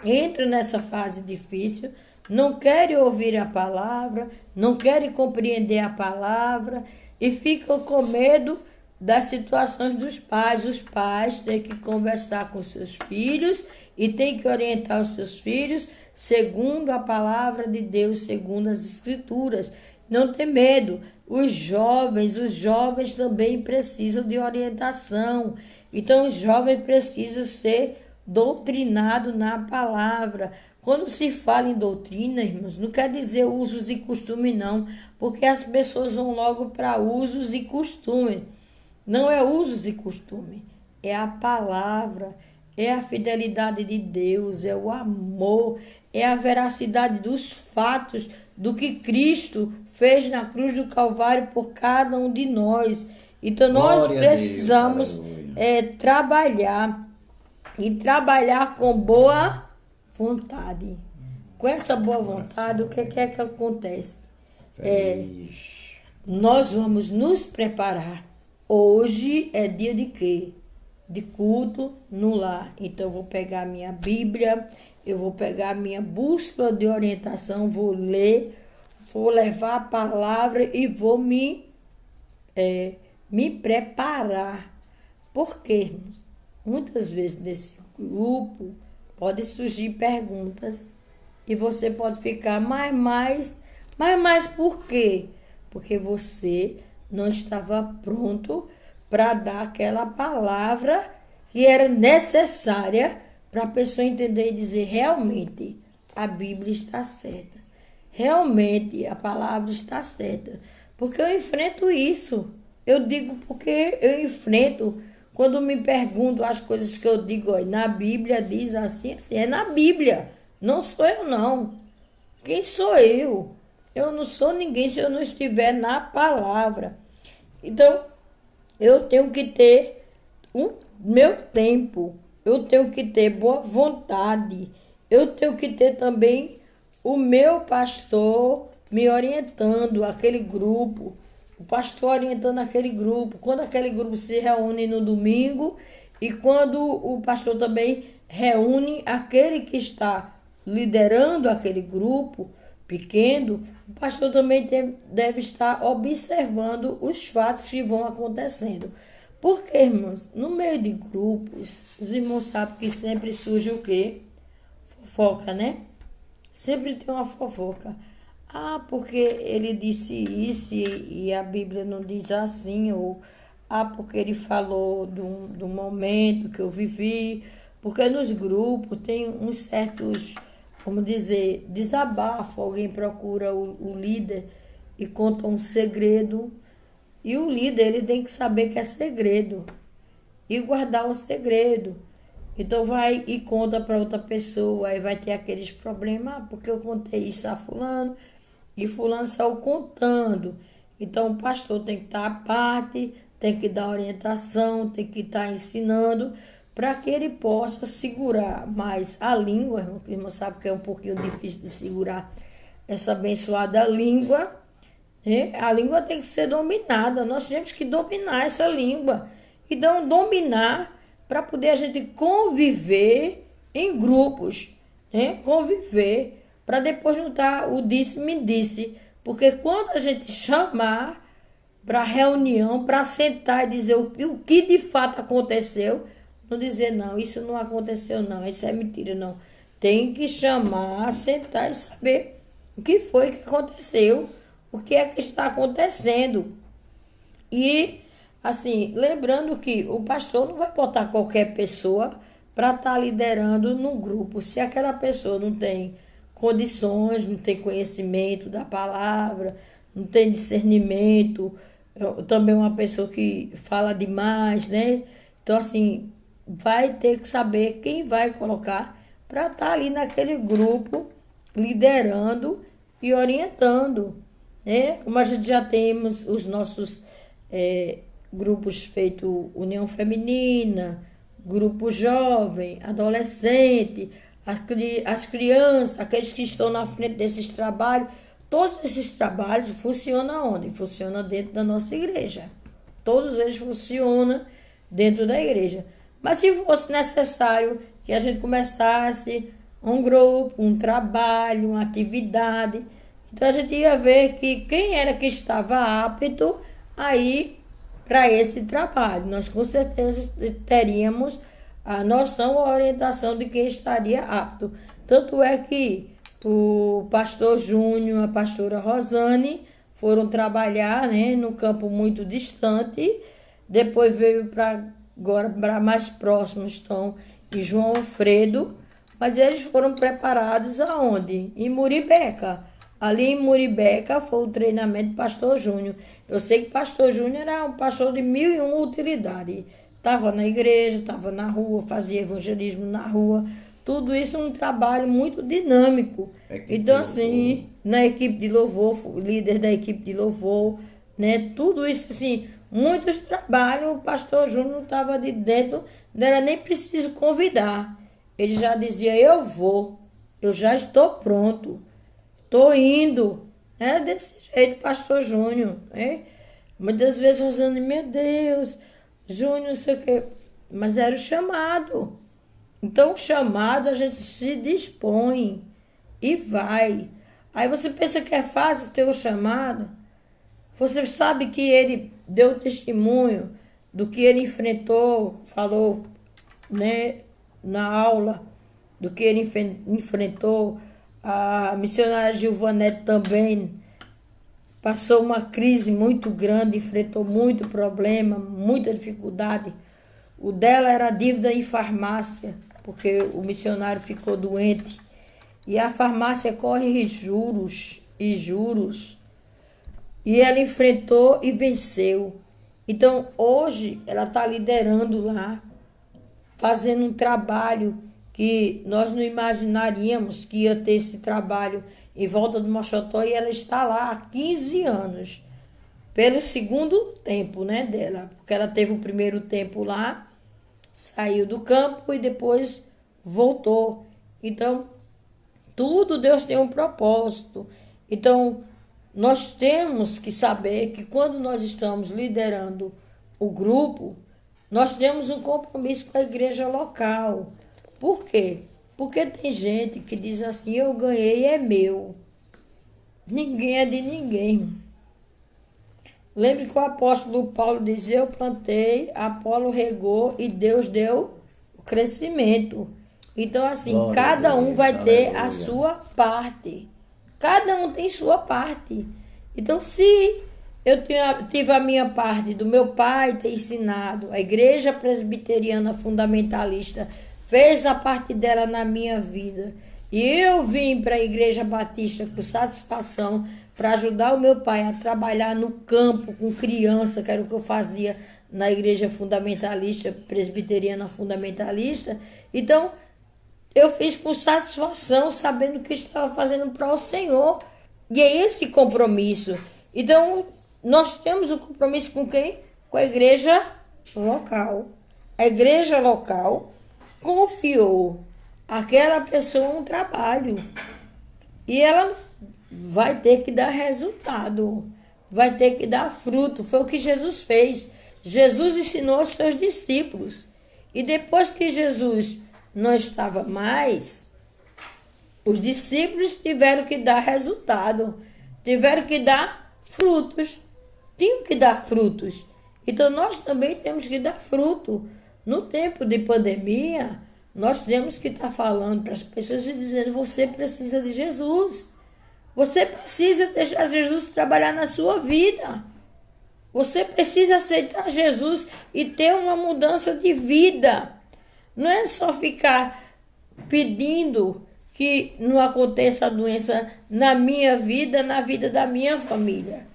entram nessa fase difícil, não querem ouvir a palavra, não querem compreender a palavra, e ficam com medo das situações dos pais. Os pais têm que conversar com seus filhos e têm que orientar os seus filhos segundo a palavra de Deus, segundo as escrituras. Não tem medo. Os jovens também precisam de orientação. Então, os jovens precisam ser doutrinados na palavra. Quando se fala em doutrina, irmãos, não quer dizer usos e costumes, não, porque as pessoas vão logo para usos e costumes. Não é usos e costumes, é a palavra, é a fidelidade de Deus, é o amor, é a veracidade dos fatos do que Cristo fez na cruz do Calvário por cada um de nós. Então, nós precisamos trabalhar, e trabalhar com boa vontade. Com essa boa vontade, o que é que acontece? Nós vamos nos preparar. Hoje é dia de quê? De culto no lar. Então, eu vou pegar a minha Bíblia, eu vou pegar a minha bússola de orientação, vou ler, vou levar a palavra e vou me preparar. Por quê, irmãos? Muitas vezes nesse grupo pode surgir perguntas e você pode ficar, mas por quê? Porque você não estava pronto para dar aquela palavra que era necessária para a pessoa entender e dizer, realmente, a Bíblia está certa. Realmente, a palavra está certa. Porque eu enfrento isso. Eu digo porque eu enfrento. Quando me perguntam as coisas que eu digo, ó, na Bíblia diz assim, assim. É na Bíblia. Não sou eu, não. Quem sou eu? Eu não sou ninguém se eu não estiver na palavra. Então, eu tenho que ter meu tempo, eu tenho que ter boa vontade, eu tenho que ter também o meu pastor me orientando, aquele grupo, o pastor orientando aquele grupo, quando aquele grupo se reúne no domingo e quando o pastor também reúne aquele que está liderando aquele grupo pequeno, o pastor também deve estar observando os fatos que vão acontecendo. Porque, irmãos, no meio de grupos, os irmãos sabem que sempre surge o quê? Fofoca, né? Sempre tem uma fofoca. Ah, porque ele disse isso e a Bíblia não diz assim, ou porque ele falou do momento que eu vivi. Porque nos grupos tem uns certos, vamos dizer, desabafo. Alguém procura o líder e conta um segredo. E o líder, ele tem que saber que é segredo e guardar o segredo. Então vai e conta para outra pessoa, aí vai ter aqueles problemas, porque eu contei isso a fulano e fulano saiu contando. Então o pastor tem que estar à parte, tem que dar orientação, tem que estar ensinando para que ele possa segurar mais a língua. O irmão sabe que é um pouquinho difícil de segurar essa abençoada língua. A língua tem que ser dominada. Nós temos que dominar essa língua. E não dominar para poder a gente conviver em grupos. Conviver. Para depois não estar o disse-me-disse. Porque quando a gente chamar para reunião, para sentar e dizer o que de fato aconteceu, não dizer não, isso não aconteceu não, isso é mentira não. Tem que chamar, sentar e saber o que foi que aconteceu. O que é que está acontecendo? E, assim, lembrando que o pastor não vai botar qualquer pessoa para estar liderando no grupo. Se aquela pessoa não tem condições, não tem conhecimento da palavra, não tem discernimento, também uma pessoa que fala demais, né? Então, assim, vai ter que saber quem vai colocar para estar ali naquele grupo, liderando e orientando. Como a gente já temos os nossos grupos feito União Feminina, grupo jovem, adolescente, as crianças, aqueles que estão na frente desses trabalhos, todos esses trabalhos funcionam onde? Funcionam dentro da nossa igreja. Todos eles funcionam dentro da igreja. Mas se fosse necessário que a gente começasse um grupo, um trabalho, uma atividade, então a gente ia ver que quem era que estava apto aí para esse trabalho. Nós com certeza teríamos a noção, a orientação de quem estaria apto. Tanto é que o pastor Júnior, a pastora Rosane foram trabalhar, no campo muito distante. Depois veio agora para mais próximo, estão em João Alfredo, mas eles foram preparados aonde? Em Muribeca. Ali em Muribeca foi o treinamento do pastor Júnior. Eu sei que o pastor Júnior era um pastor de 1001 utilidades. Estava na igreja, estava na rua, fazia evangelismo na rua. Tudo isso é um trabalho muito dinâmico. Então, assim, na equipe de louvor, líder da equipe de louvor, tudo isso, assim, muitos trabalhos, o pastor Júnior estava de dentro, não era nem preciso convidar. Ele já dizia, eu vou, eu já estou pronto. Tô indo. Era desse jeito, pastor Júnior. Muitas vezes Rosane, meu Deus, Júnior, não sei o quê. Mas era o chamado. Então, o chamado, a gente se dispõe e vai. Aí você pensa que é fácil ter o chamado. Você sabe que ele deu testemunho do que ele enfrentou, falou, na aula, do que ele enfrentou. A missionária Gilvanete também passou uma crise muito grande, enfrentou muito problema, muita dificuldade. O dela era dívida em farmácia, porque o missionário ficou doente. E a farmácia corre juros e juros. E ela enfrentou e venceu. Então, hoje, ela está liderando lá, fazendo um trabalho que nós não imaginaríamos que ia ter esse trabalho em volta do Mochotó, e ela está lá há 15 anos, pelo segundo tempo, dela, porque ela teve o primeiro tempo lá, saiu do campo e depois voltou. Então, tudo Deus tem um propósito. Então, nós temos que saber que quando nós estamos liderando o grupo, nós temos um compromisso com a igreja local. Por quê? Porque tem gente que diz assim, eu ganhei, é meu. Ninguém é de ninguém. Lembre que o apóstolo Paulo dizia, eu plantei, Apolo regou e Deus deu o crescimento. Então, assim, Glória cada a um Deus, vai ter a aleluia. sua parte. Cada um tem sua parte. Então, se eu tive a minha parte do meu pai ter ensinado, a Igreja Presbiteriana Fundamentalista fez a parte dela na minha vida, e eu vim para a Igreja Batista com satisfação para ajudar o meu pai a trabalhar no campo com criança, que era o que eu fazia na Igreja Fundamentalista, Presbiteriana Fundamentalista. Então, eu fiz com satisfação, sabendo que estava fazendo para o Senhor. E é esse compromisso. Então, nós temos um compromisso com quem? Com a igreja local. A igreja local confiou àquela pessoa um trabalho. E ela vai ter que dar resultado. Vai ter que dar fruto. Foi o que Jesus fez. Jesus ensinou aos seus discípulos. E depois que Jesus não estava mais, os discípulos tiveram que dar resultado, tiveram que dar frutos, tinham que dar frutos. Então nós também temos que dar fruto. No tempo de pandemia, nós temos que estar falando para as pessoas e dizendo, você precisa de Jesus. Você precisa deixar Jesus trabalhar na sua vida. Você precisa aceitar Jesus e ter uma mudança de vida. Não é só ficar pedindo que não aconteça a doença na minha vida, na vida da minha família.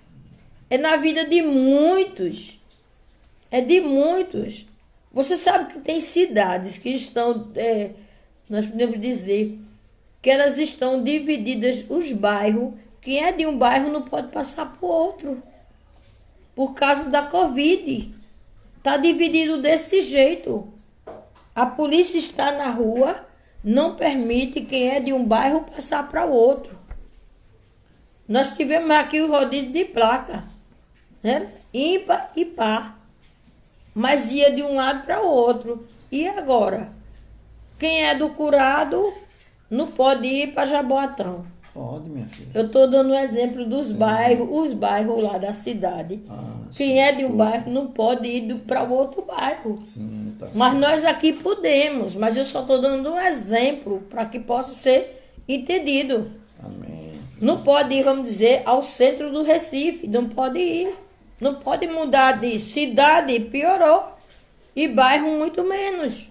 É na vida de muitos. É de muitos. Você sabe que tem cidades que estão, nós podemos dizer, que elas estão divididas, os bairros. Quem é de um bairro não pode passar para o outro. Por causa da Covid. Está dividido desse jeito. A polícia está na rua, não permite quem é de um bairro passar para o outro. Nós tivemos aqui o rodízio de placa, né? Ímpar e par. Mas ia de um lado para o outro. E agora? Quem é do Curado não pode ir para Jaboatão. Pode, minha filha. Eu estou dando um exemplo dos bairros, os bairros lá da cidade. Quem é de um bairro não pode ir para o outro bairro. Sim, tá Mas certo. nós aqui podemos, mas eu só estou dando um exemplo para que possa ser entendido. Amém. Não pode ir, vamos dizer, ao centro do Recife, não pode ir. Não pode mudar de cidade, piorou. E bairro muito menos.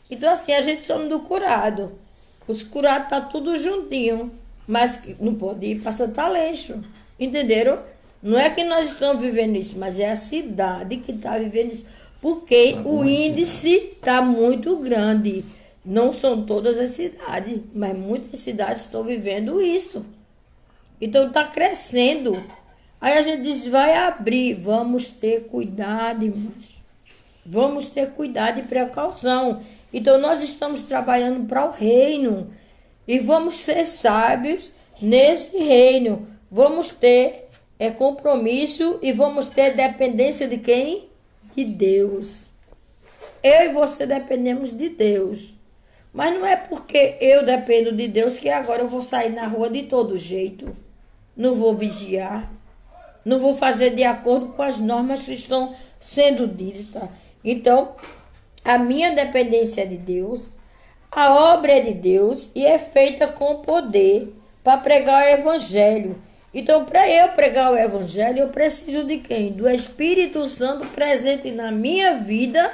Então assim, a gente somos do Curado. Os curados tá tudo juntinho, mas não pode ir para Santo Aleixo. Entenderam? Não é que nós estamos vivendo isso, mas é a cidade que está vivendo isso. Porque o índice está muito grande. Não são todas as cidades, mas muitas cidades estão vivendo isso. Então está crescendo. Aí a gente diz, vai abrir. Vamos ter cuidado, irmãos. Vamos ter cuidado e precaução. Então nós estamos trabalhando para o reino. E vamos ser sábios nesse reino. Vamos ter compromisso e vamos ter dependência de quem? De Deus. Eu e você dependemos de Deus. Mas não é porque eu dependo de Deus que agora eu vou sair na rua de todo jeito. Não vou vigiar. Não vou fazer de acordo com as normas que estão sendo ditas. Então, a minha dependência é de Deus. A obra é de Deus e é feita com poder para pregar o evangelho. Então, para eu pregar o evangelho, eu preciso de quem? Do Espírito Santo presente na minha vida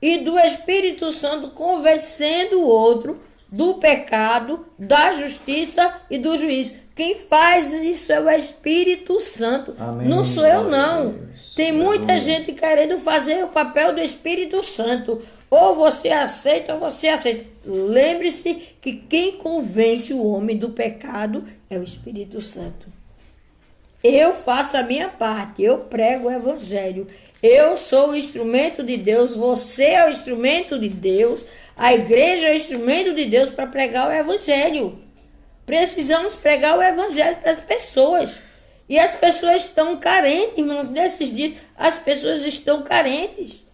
e do Espírito Santo convencendo o outro do pecado, da justiça e do juízo. Quem faz isso é o Espírito Santo. Amém. Não sou eu, Glória a não. Deus. Tem muita gente querendo fazer o papel do Espírito Santo. Ou você aceita ou você aceita. Lembre-se que quem convence o homem do pecado é o Espírito Santo. Eu faço a minha parte, eu prego o evangelho. Eu sou o instrumento de Deus, você é o instrumento de Deus, a igreja é o instrumento de Deus para pregar o evangelho. Precisamos pregar o evangelho para as pessoas. E as pessoas estão carentes, irmãos. Nesses dias, as pessoas estão carentes.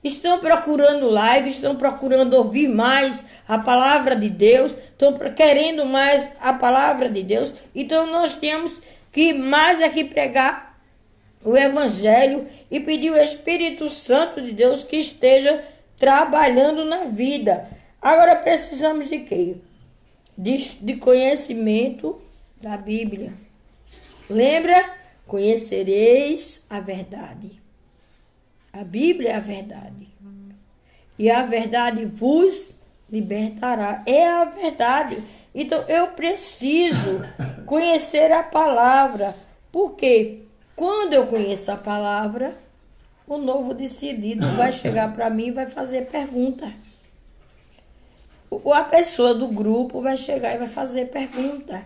Estão procurando live, estão procurando ouvir mais a palavra de Deus, estão querendo mais a palavra de Deus. Então nós temos que mais aqui pregar o evangelho e pedir o Espírito Santo de Deus que esteja trabalhando na vida. Agora precisamos de quê? De conhecimento da Bíblia. Lembra? Conhecereis a verdade. A Bíblia é a verdade. E a verdade vos libertará. É a verdade. Então eu preciso conhecer a palavra. Porque quando eu conheço a palavra, o novo decidido vai chegar para mim e vai fazer pergunta. A pessoa do grupo vai chegar e vai fazer pergunta.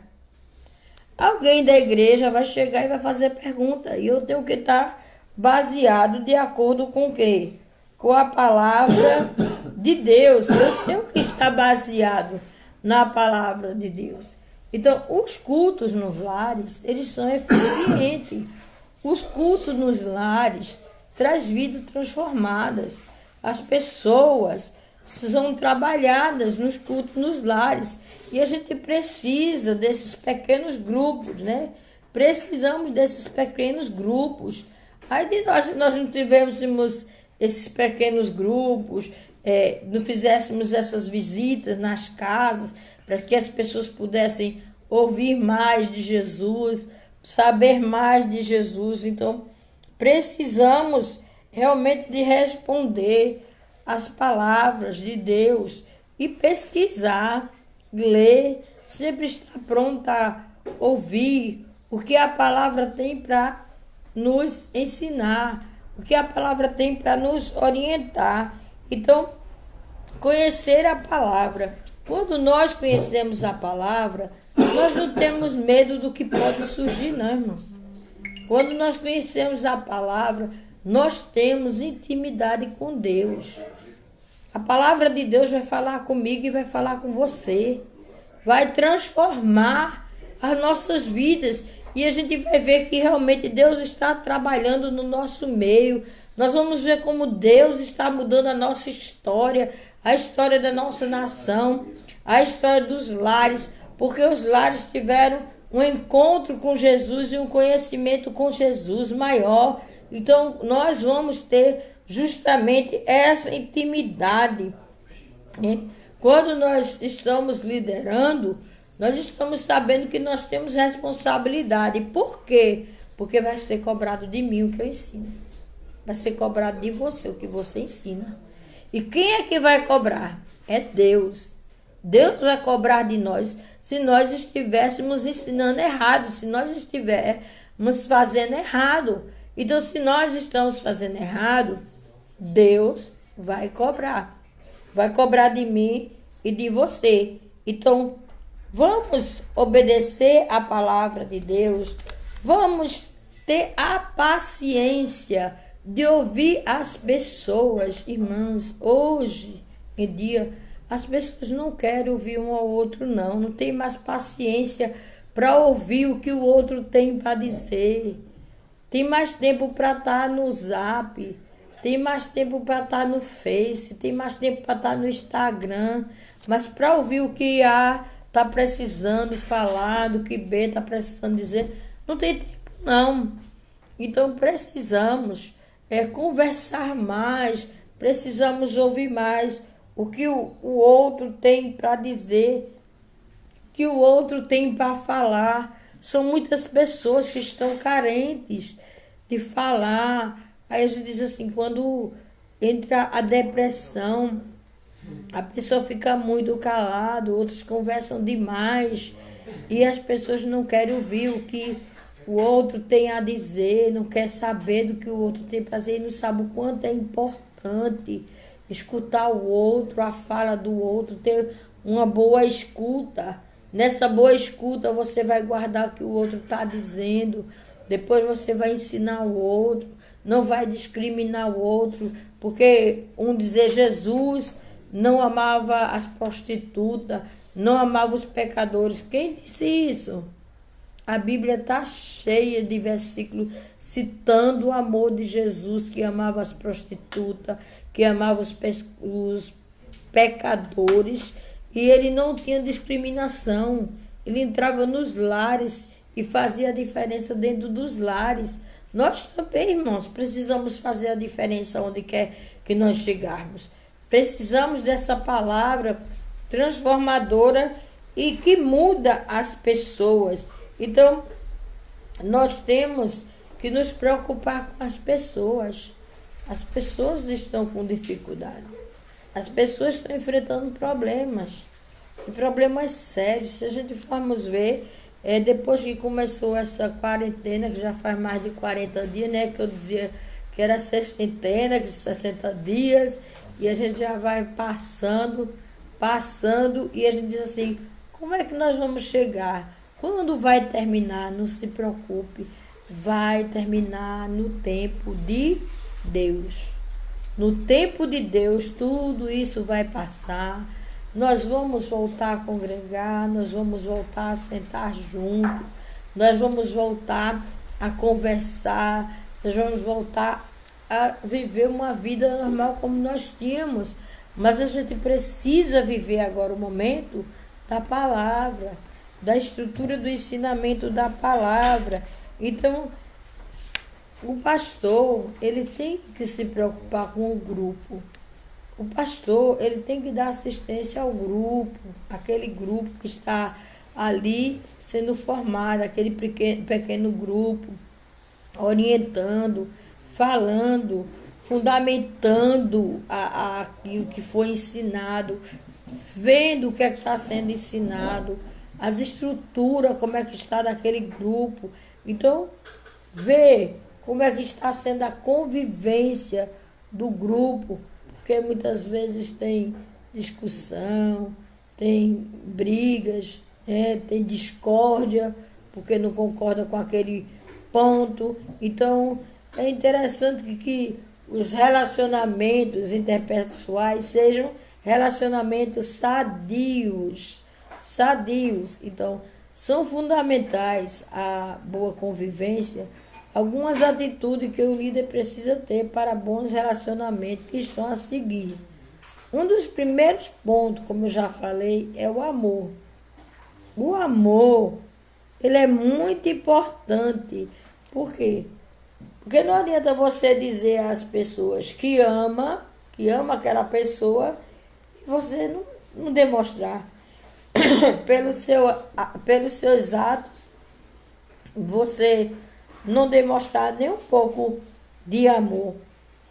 Alguém da igreja vai chegar e vai fazer pergunta. E eu tenho que estar baseado de acordo com o quê? Com a palavra de Deus. Eu tenho que estar baseado na palavra de Deus. Então, os cultos nos lares, eles são eficientes. Os cultos nos lares traz vidas transformadas. As pessoas são trabalhadas nos cultos nos lares. E a gente precisa desses pequenos grupos, né? Precisamos desses pequenos grupos. Aí de nós, se nós não tivéssemos esses pequenos grupos, não fizéssemos essas visitas nas casas, para que as pessoas pudessem ouvir mais de Jesus, saber mais de Jesus. Então, precisamos realmente de responder as palavras de Deus e pesquisar, ler, sempre estar pronta a ouvir o que a palavra tem para nos ensinar, o que a palavra tem para nos orientar. Então, conhecer a palavra. Quando nós conhecemos a palavra, nós não temos medo do que pode surgir, não, irmãos. Quando nós conhecemos a palavra, nós temos intimidade com Deus. A palavra de Deus vai falar comigo e vai falar com você. Vai transformar as nossas vidas. E a gente vai ver que realmente Deus está trabalhando no nosso meio. Nós vamos ver como Deus está mudando a nossa história, a história da nossa nação, a história dos lares, porque os lares tiveram um encontro com Jesus e um conhecimento com Jesus maior. Então, nós vamos ter justamente essa intimidade, né? Quando nós estamos liderando, nós estamos sabendo que nós temos responsabilidade. Por quê? Porque vai ser cobrado de mim o que eu ensino. Vai ser cobrado de você o que você ensina. E quem é que vai cobrar? É Deus. Deus vai cobrar de nós se nós estivéssemos ensinando errado, se nós estivéssemos fazendo errado. Então, se nós estamos fazendo errado, Deus vai cobrar. Vai cobrar de mim e de você. Então, vamos obedecer a palavra de Deus. Vamos ter a paciência de ouvir as pessoas, irmãos. Hoje em dia, as pessoas não querem ouvir um ao outro, não. Não tem mais paciência para ouvir o que o outro tem para dizer. Tem mais tempo para estar no Zap. Tem mais tempo para estar no Face. Tem mais tempo para estar no Instagram. Mas para ouvir o que A está precisando falar, do que B está precisando dizer, não tem tempo, não. Então precisamos conversar mais. Precisamos ouvir mais o que o outro tem para dizer, o que o outro tem para falar. São muitas pessoas que estão carentes de falar. Aí a gente diz assim, quando entra a depressão, a pessoa fica muito calada, outros conversam demais e as pessoas não querem ouvir o que o outro tem a dizer, não quer saber do que o outro tem para dizer, e não sabe o quanto é importante escutar o outro, a fala do outro, ter uma boa escuta. Nessa boa escuta você vai guardar o que o outro está dizendo, depois você vai ensinar o outro, não vai discriminar o outro, porque dizer Jesus não amava as prostitutas, não amava os pecadores. Quem disse isso? A Bíblia está cheia de versículos citando o amor de Jesus, que amava as prostitutas, que amava os pecadores, e ele não tinha discriminação. Ele entrava nos lares e fazia a diferença dentro dos lares. Nós também, irmãos, precisamos fazer a diferença onde quer que nós chegarmos. Precisamos dessa palavra transformadora e que muda as pessoas. Então, nós temos que nos preocupar com as pessoas. As pessoas estão com dificuldade. As pessoas estão enfrentando problemas. E problemas sérios. Se a gente formos ver, depois que começou essa quarentena, que já faz mais de 40 dias, né? Que eu dizia que era sextentena, de 60 dias, e a gente já vai passando, e a gente diz assim, como é que nós vamos chegar? Quando vai terminar? Não se preocupe, vai terminar no tempo de Deus. No tempo de Deus, tudo isso vai passar. Nós vamos voltar a congregar, nós vamos voltar a sentar junto, nós vamos voltar a conversar, nós vamos voltar a viver uma vida normal como nós tínhamos. Mas a gente precisa viver agora o momento da palavra, da estrutura do ensinamento da palavra. Então, o pastor, ele tem que se preocupar com o grupo. O pastor, ele tem que dar assistência ao grupo, aquele grupo que está ali sendo formado, aquele pequeno grupo, orientando, falando, fundamentando aquilo que foi ensinado, vendo o que é que está sendo ensinado, as estruturas, como é que está daquele grupo. Então, ver como é que está sendo a convivência do grupo, porque muitas vezes tem discussão, tem brigas, tem discórdia, porque não concorda com aquele ponto. Então, é interessante que os relacionamentos interpessoais sejam relacionamentos sadios. Então, são fundamentais a boa convivência, algumas atitudes que o líder precisa ter para bons relacionamentos que estão a seguir. Um dos primeiros pontos, como eu já falei, é o amor. O amor, ele é muito importante. Por quê? Porque não adianta você dizer às pessoas que ama aquela pessoa, e você não demonstrar. Pelos seus atos, você não demonstrar nem um pouco de amor.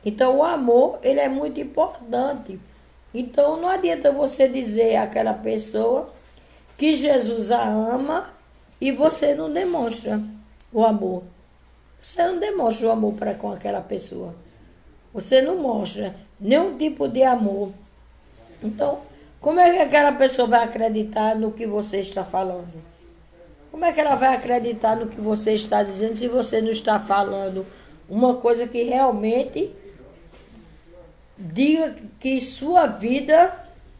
Então, o amor, ele é muito importante. Então, não adianta você dizer àquela pessoa que Jesus a ama e você não demonstra o amor. Você não demonstra o amor para com aquela pessoa. Você não mostra nenhum tipo de amor. Então, como é que aquela pessoa vai acreditar no que você está falando? Como é que ela vai acreditar no que você está dizendo se você não está falando uma coisa que realmente diga que sua vida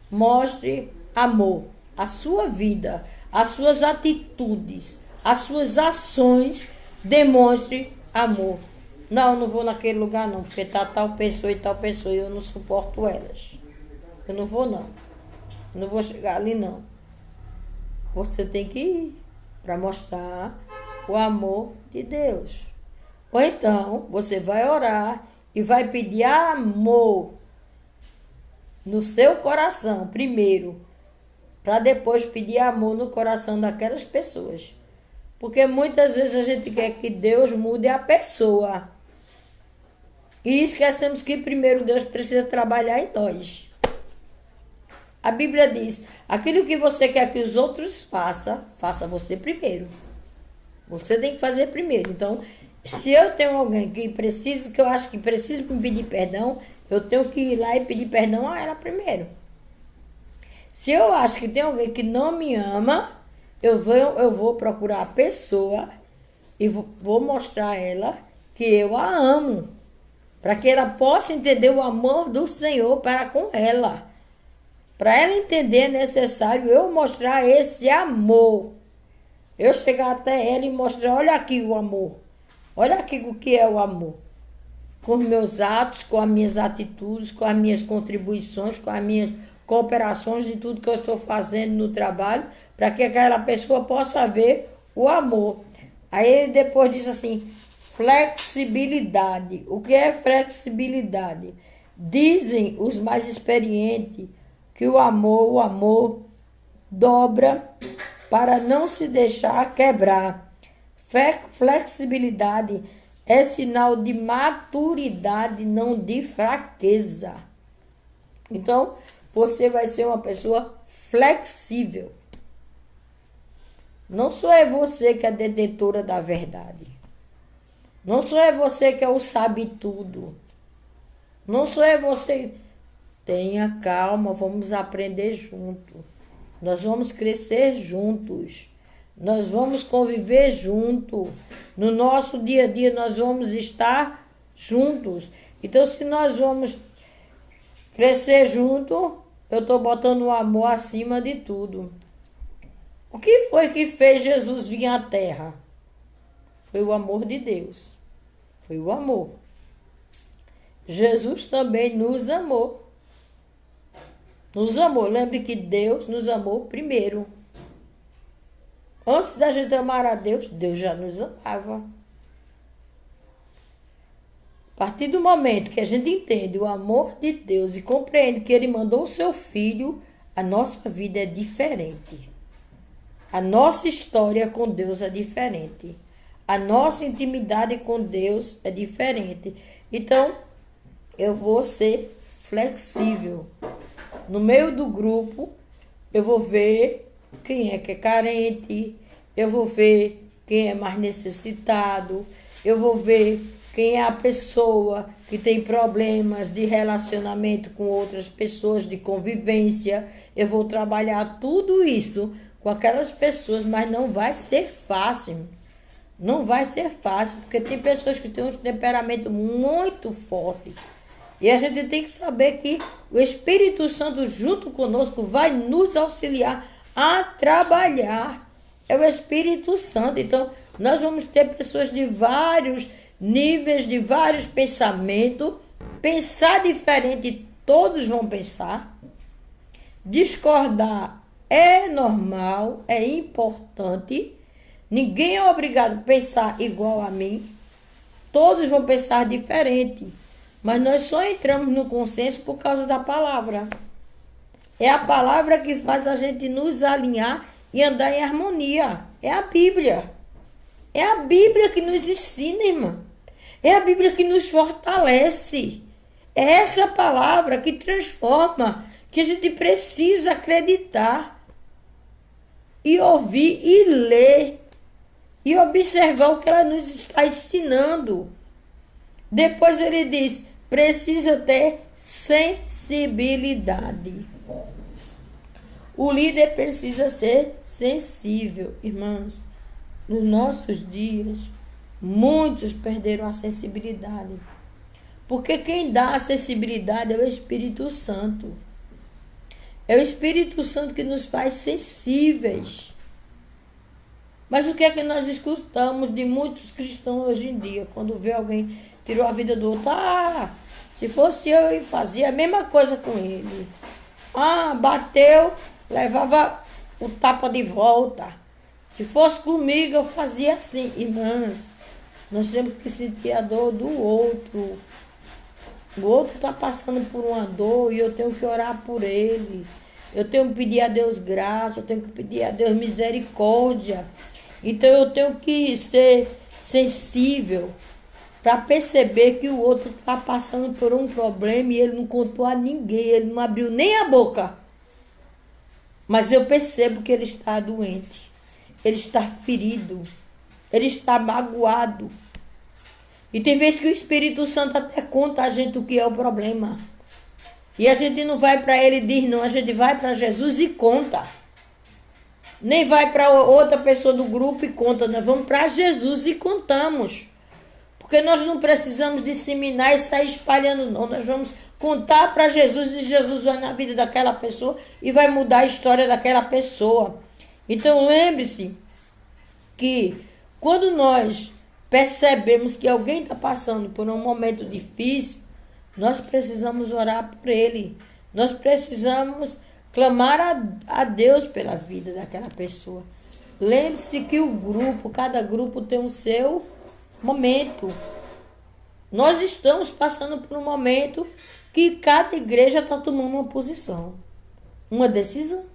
mostre amor? A sua vida, as suas atitudes, as suas ações demonstrem amor. Não vou naquele lugar não, porque tá tal pessoa e eu não suporto elas. Eu não vou não. Eu não vou chegar ali não. Você tem que ir para mostrar o amor de Deus. Ou então, você vai orar e vai pedir amor no seu coração primeiro, para depois pedir amor no coração daquelas pessoas. Porque muitas vezes a gente quer que Deus mude a pessoa. E esquecemos que primeiro Deus precisa trabalhar em nós. A Bíblia diz, aquilo que você quer que os outros façam, faça você primeiro. Você tem que fazer primeiro. Então, se eu tenho alguém que eu acho que precisa me pedir perdão, eu tenho que ir lá e pedir perdão a ela primeiro. Se eu acho que tem alguém que não me ama, eu vou procurar a pessoa e vou mostrar a ela que eu a amo. para que ela possa entender o amor do Senhor para com ela. Para ela entender é necessário eu mostrar esse amor. Eu chegar até ela e mostrar, olha aqui o amor. Olha aqui o que é o amor. Com os meus atos, com as minhas atitudes, com as minhas contribuições, com as minhas cooperações de tudo que eu estou fazendo no trabalho, para que aquela pessoa possa ver o amor. Aí ele depois diz assim, flexibilidade. O que é flexibilidade? Dizem os mais experientes que o amor dobra para não se deixar quebrar. Flexibilidade é sinal de maturidade, não de fraqueza. Então, você vai ser uma pessoa flexível. Não só é você que é detentora da verdade. Não só é você que é o sabe tudo. Não só é você. Tenha calma, vamos aprender junto. Nós vamos crescer juntos. Nós vamos conviver junto. No nosso dia a dia nós vamos estar juntos. Então, se nós vamos crescer junto, eu estou botando o amor acima de tudo. O que foi que fez Jesus vir à terra? Foi o amor de Deus. Foi o amor. Jesus também nos amou. Nos amou. Lembre que Deus nos amou primeiro. Antes da gente amar a Deus, Deus já nos amava. A partir do momento que a gente entende o amor de Deus e compreende que Ele mandou o seu Filho, a nossa vida é diferente. A nossa história com Deus é diferente. A nossa intimidade com Deus é diferente. Então, eu vou ser flexível. No meio do grupo, eu vou ver quem é que é carente, eu vou ver quem é mais necessitado, eu vou ver quem é a pessoa que tem problemas de relacionamento com outras pessoas, de convivência. Eu vou trabalhar tudo isso com aquelas pessoas, mas não vai ser fácil. Não vai ser fácil, porque tem pessoas que têm um temperamento muito forte. E a gente tem que saber que o Espírito Santo junto conosco vai nos auxiliar a trabalhar. É o Espírito Santo. Então, nós vamos ter pessoas de vários níveis, de vários pensamentos. Pensar diferente, todos vão pensar. Discordar é normal, é importante. Ninguém é obrigado a pensar igual a mim. Todos vão pensar diferente. Mas nós só entramos no consenso por causa da palavra. É a palavra que faz a gente nos alinhar e andar em harmonia. É a Bíblia. É a Bíblia que nos ensina, irmã. É a Bíblia que nos fortalece. É essa palavra que transforma, que a gente precisa acreditar. E ouvir e ler. E observar o que ela nos está ensinando. Depois ele diz, precisa ter sensibilidade. O líder precisa ser sensível. Irmãos, nos nossos dias, muitos perderam a sensibilidade. Porque quem dá a sensibilidade é o Espírito Santo. É o Espírito Santo que nos faz sensíveis. Mas o que é que nós escutamos de muitos cristãos hoje em dia? Quando vê alguém tirou a vida do outro. Se fosse eu fazia a mesma coisa com ele. Bateu, levava o tapa de volta. Se fosse comigo, eu fazia assim. Irmãs, nós temos que sentir a dor do outro. O outro está passando por uma dor e eu tenho que orar por ele. Eu tenho que pedir a Deus graça, eu tenho que pedir a Deus misericórdia. Então eu tenho que ser sensível para perceber que o outro está passando por um problema e ele não contou a ninguém, ele não abriu nem a boca. Mas eu percebo que ele está doente, ele está ferido, ele está magoado. E tem vezes que o Espírito Santo até conta a gente o que é o problema. E a gente não vai para ele e diz não, a gente vai para Jesus e conta. Nem vai para outra pessoa do grupo e conta, nós vamos para Jesus e contamos. Porque nós não precisamos disseminar e sair espalhando, não. Nós vamos contar para Jesus e Jesus vai na vida daquela pessoa e vai mudar a história daquela pessoa. Então lembre-se que quando nós percebemos que alguém está passando por um momento difícil, nós precisamos orar por ele. Nós precisamos clamar a Deus pela vida daquela pessoa. Lembre-se que cada grupo tem o seu momento. Nós estamos passando por um momento que cada igreja está tomando uma posição, uma decisão.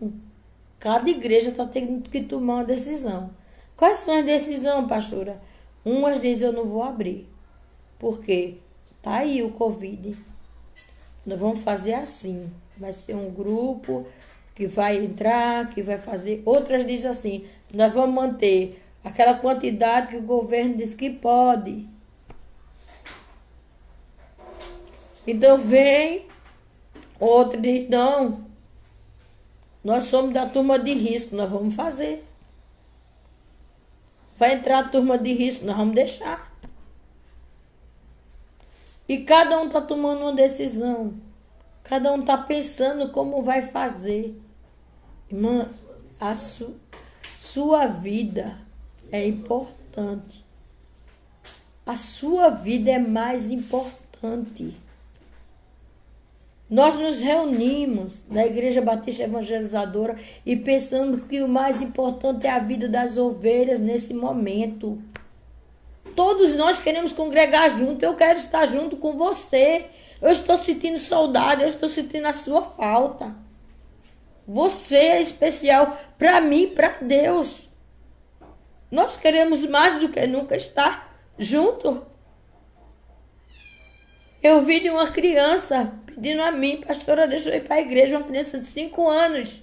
Cada igreja está tendo que tomar uma decisão. Quais são as decisões, pastora? Umas dizem eu não vou abrir. Por quê? Está aí o Covid. Nós vamos fazer assim. Vai ser um grupo que vai entrar, que vai fazer. Outras dizem assim, nós vamos manter aquela quantidade que o governo diz que pode. Então vem, outro diz, não, nós somos da turma de risco, nós vamos fazer. Vai entrar a turma de risco, nós vamos deixar. E cada um está tomando uma decisão. Cada um está pensando como vai fazer. Irmã, a sua vida é importante. A sua vida é mais importante. Nós nos reunimos na Igreja Batista Evangelizadora e pensamos que o mais importante é a vida das ovelhas nesse momento. Todos nós queremos congregar junto. Eu quero estar junto com você. Eu estou sentindo saudade, eu estou sentindo a sua falta. Você é especial para mim e para Deus. Nós queremos mais do que nunca estar junto. Eu vi de uma criança pedindo a mim, pastora, deixa eu ir para a igreja, uma criança de 5 anos.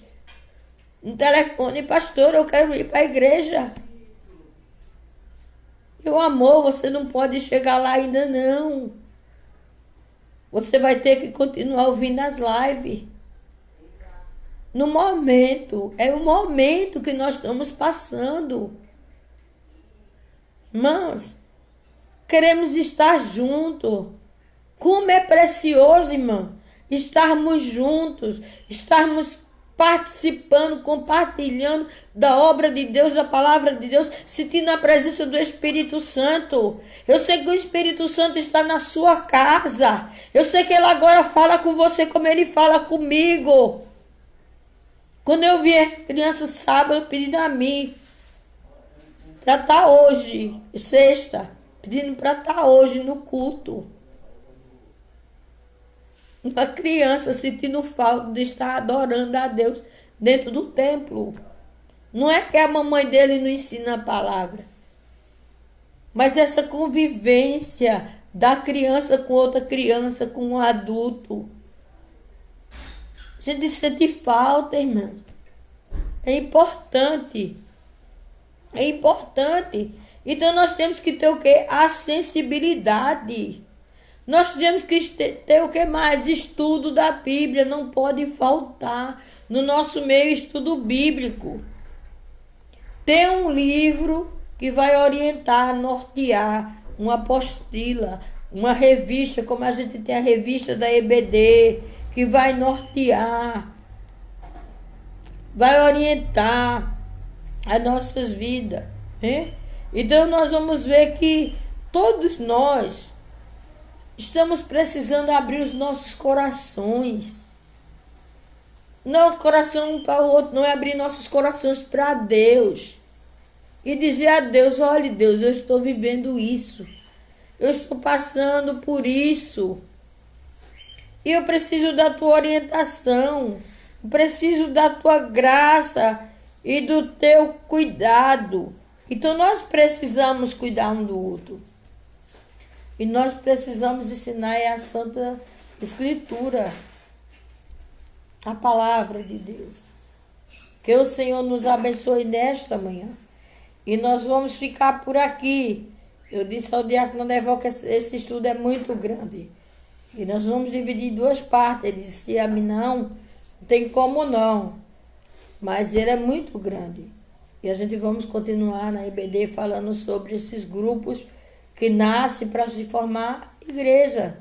No telefone, pastora, eu quero ir para a igreja. Meu amor, você não pode chegar lá ainda não. Você vai ter que continuar ouvindo as lives. No momento, é o momento que nós estamos passando. Irmãos, queremos estar juntos. Como é precioso, irmão, estarmos juntos, estarmos participando, compartilhando da obra de Deus, da palavra de Deus, sentindo a presença do Espírito Santo. Eu sei que o Espírito Santo está na sua casa. Eu sei que ele agora fala com você como ele fala comigo. Quando eu vi as crianças sábado pedindo a mim para estar hoje, sexta, pedindo para estar hoje no culto. Uma criança sentindo falta de estar adorando a Deus dentro do templo. Não é que a mamãe dele não ensina a palavra, mas essa convivência da criança com outra criança, com um adulto. A gente sente falta, irmão. É importante. É importante. Então nós temos que ter o quê? A sensibilidade. Nós temos que ter o que mais? Estudo da Bíblia, não pode faltar no nosso meio estudo bíblico. Tem um livro que vai orientar, nortear, uma apostila, uma revista, como a gente tem a revista da EBD, que vai nortear, vai orientar as nossas vidas. Hein? Então nós vamos ver que todos nós estamos precisando abrir os nossos corações. Não coração um para o outro, não é abrir nossos corações para Deus. E dizer a Deus, olha Deus, eu estou vivendo isso. Eu estou passando por isso. E eu preciso da tua orientação. Eu preciso da tua graça e do teu cuidado. Então nós precisamos cuidar um do outro. E nós precisamos ensinar a Santa Escritura, a palavra de Deus. Que o Senhor nos abençoe nesta manhã. E nós vamos ficar por aqui. Eu disse ao diácono Neval que esse estudo é muito grande. E nós vamos dividir em 2 partes. Ele disse a mim, não tem como não. Mas ele é muito grande. E a gente vamos continuar na IBD falando sobre esses grupos que nasce para se formar igreja.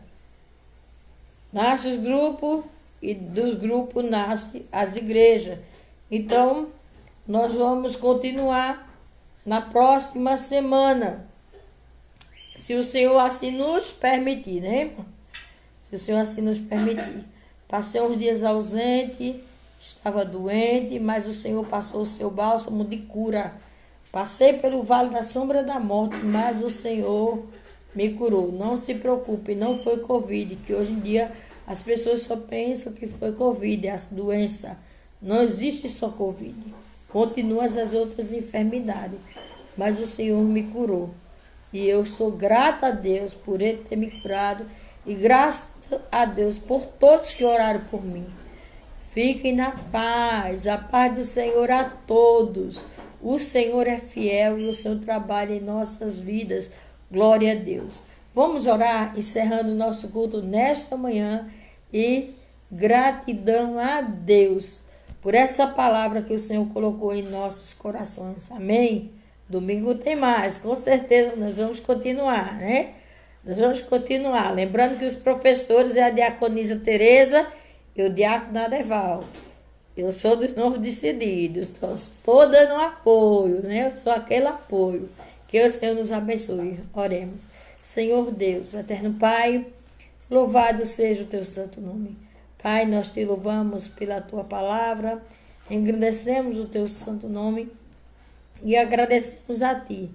Nasce os grupos e dos grupos nascem as igrejas. Então, nós vamos continuar na próxima semana, se o Senhor assim nos permitir, né, irmão? Se o Senhor assim nos permitir. Passei uns dias ausente, estava doente, mas o Senhor passou o seu bálsamo de cura. Passei pelo vale da sombra da morte, mas o Senhor me curou. Não se preocupe, não foi Covid, que hoje em dia as pessoas só pensam que foi Covid, a doença. Não existe só Covid. Continuam as outras enfermidades, mas o Senhor me curou. E eu sou grata a Deus por Ele ter me curado e graças a Deus por todos que oraram por mim. Fiquem na paz, a paz do Senhor a todos. O Senhor é fiel e o Senhor trabalha em nossas vidas. Glória a Deus. Vamos orar, encerrando o nosso culto nesta manhã e gratidão a Deus por essa palavra que o Senhor colocou em nossos corações. Amém? Domingo tem mais, com certeza nós vamos continuar, né? Nós vamos continuar. Lembrando que os professores é a diaconisa Tereza e o diácono Adeval. Eu sou dos novos decididos, estou dando um apoio, né? Eu sou aquele apoio. Que o Senhor nos abençoe. Oremos. Senhor Deus, eterno Pai, louvado seja o teu santo nome. Pai, nós te louvamos pela tua palavra, engrandecemos o teu santo nome e agradecemos a ti,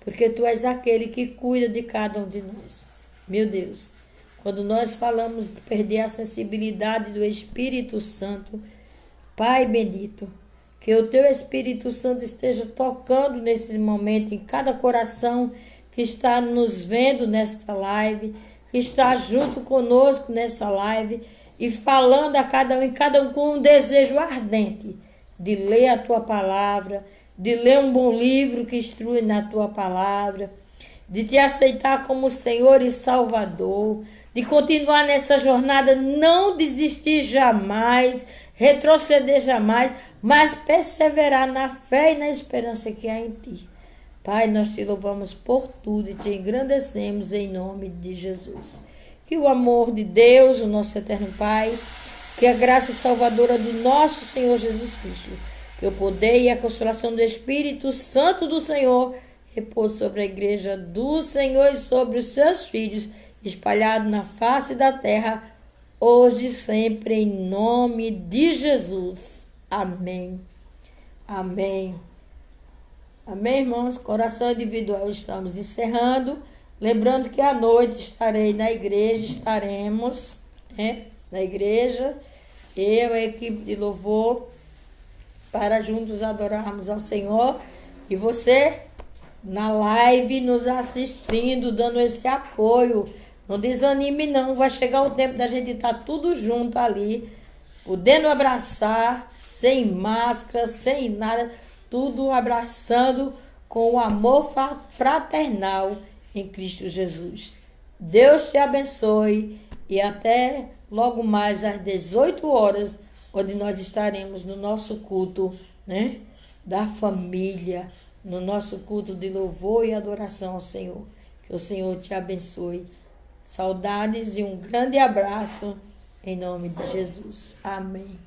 porque tu és aquele que cuida de cada um de nós. Meu Deus, quando nós falamos de perder a sensibilidade do Espírito Santo, Pai bendito, que o teu Espírito Santo esteja tocando nesse momento em cada coração que está nos vendo nesta live, que está junto conosco nesta live e falando a cada um com um desejo ardente de ler a tua palavra, de ler um bom livro que instrui na tua palavra, de te aceitar como Senhor e Salvador, de continuar nessa jornada, não desistir jamais, retroceder jamais, mas perseverar na fé e na esperança que há em ti. Pai, nós te louvamos por tudo e te engrandecemos em nome de Jesus. Que o amor de Deus, o nosso eterno Pai, que a graça salvadora do nosso Senhor Jesus Cristo, que o poder e a consolação do Espírito Santo do Senhor repouse sobre a igreja do Senhor e sobre os seus filhos, espalhados na face da terra, hoje e sempre, em nome de Jesus. Amém. Amém. Amém, irmãos? Coração individual, estamos encerrando. Lembrando que à noite estarei na igreja, estaremos, né, na igreja, eu, a equipe de louvor, para juntos adorarmos ao Senhor. E você, na live, nos assistindo, dando esse apoio. Não desanime não, vai chegar o tempo da gente estar tudo junto ali, podendo abraçar, sem máscara, sem nada, tudo abraçando com o amor fraternal em Cristo Jesus. Deus te abençoe e até logo mais às 18 horas, onde nós estaremos no nosso culto, né, da família, no nosso culto de louvor e adoração ao Senhor. Que o Senhor te abençoe. Saudades e um grande abraço em nome de Jesus. Amém.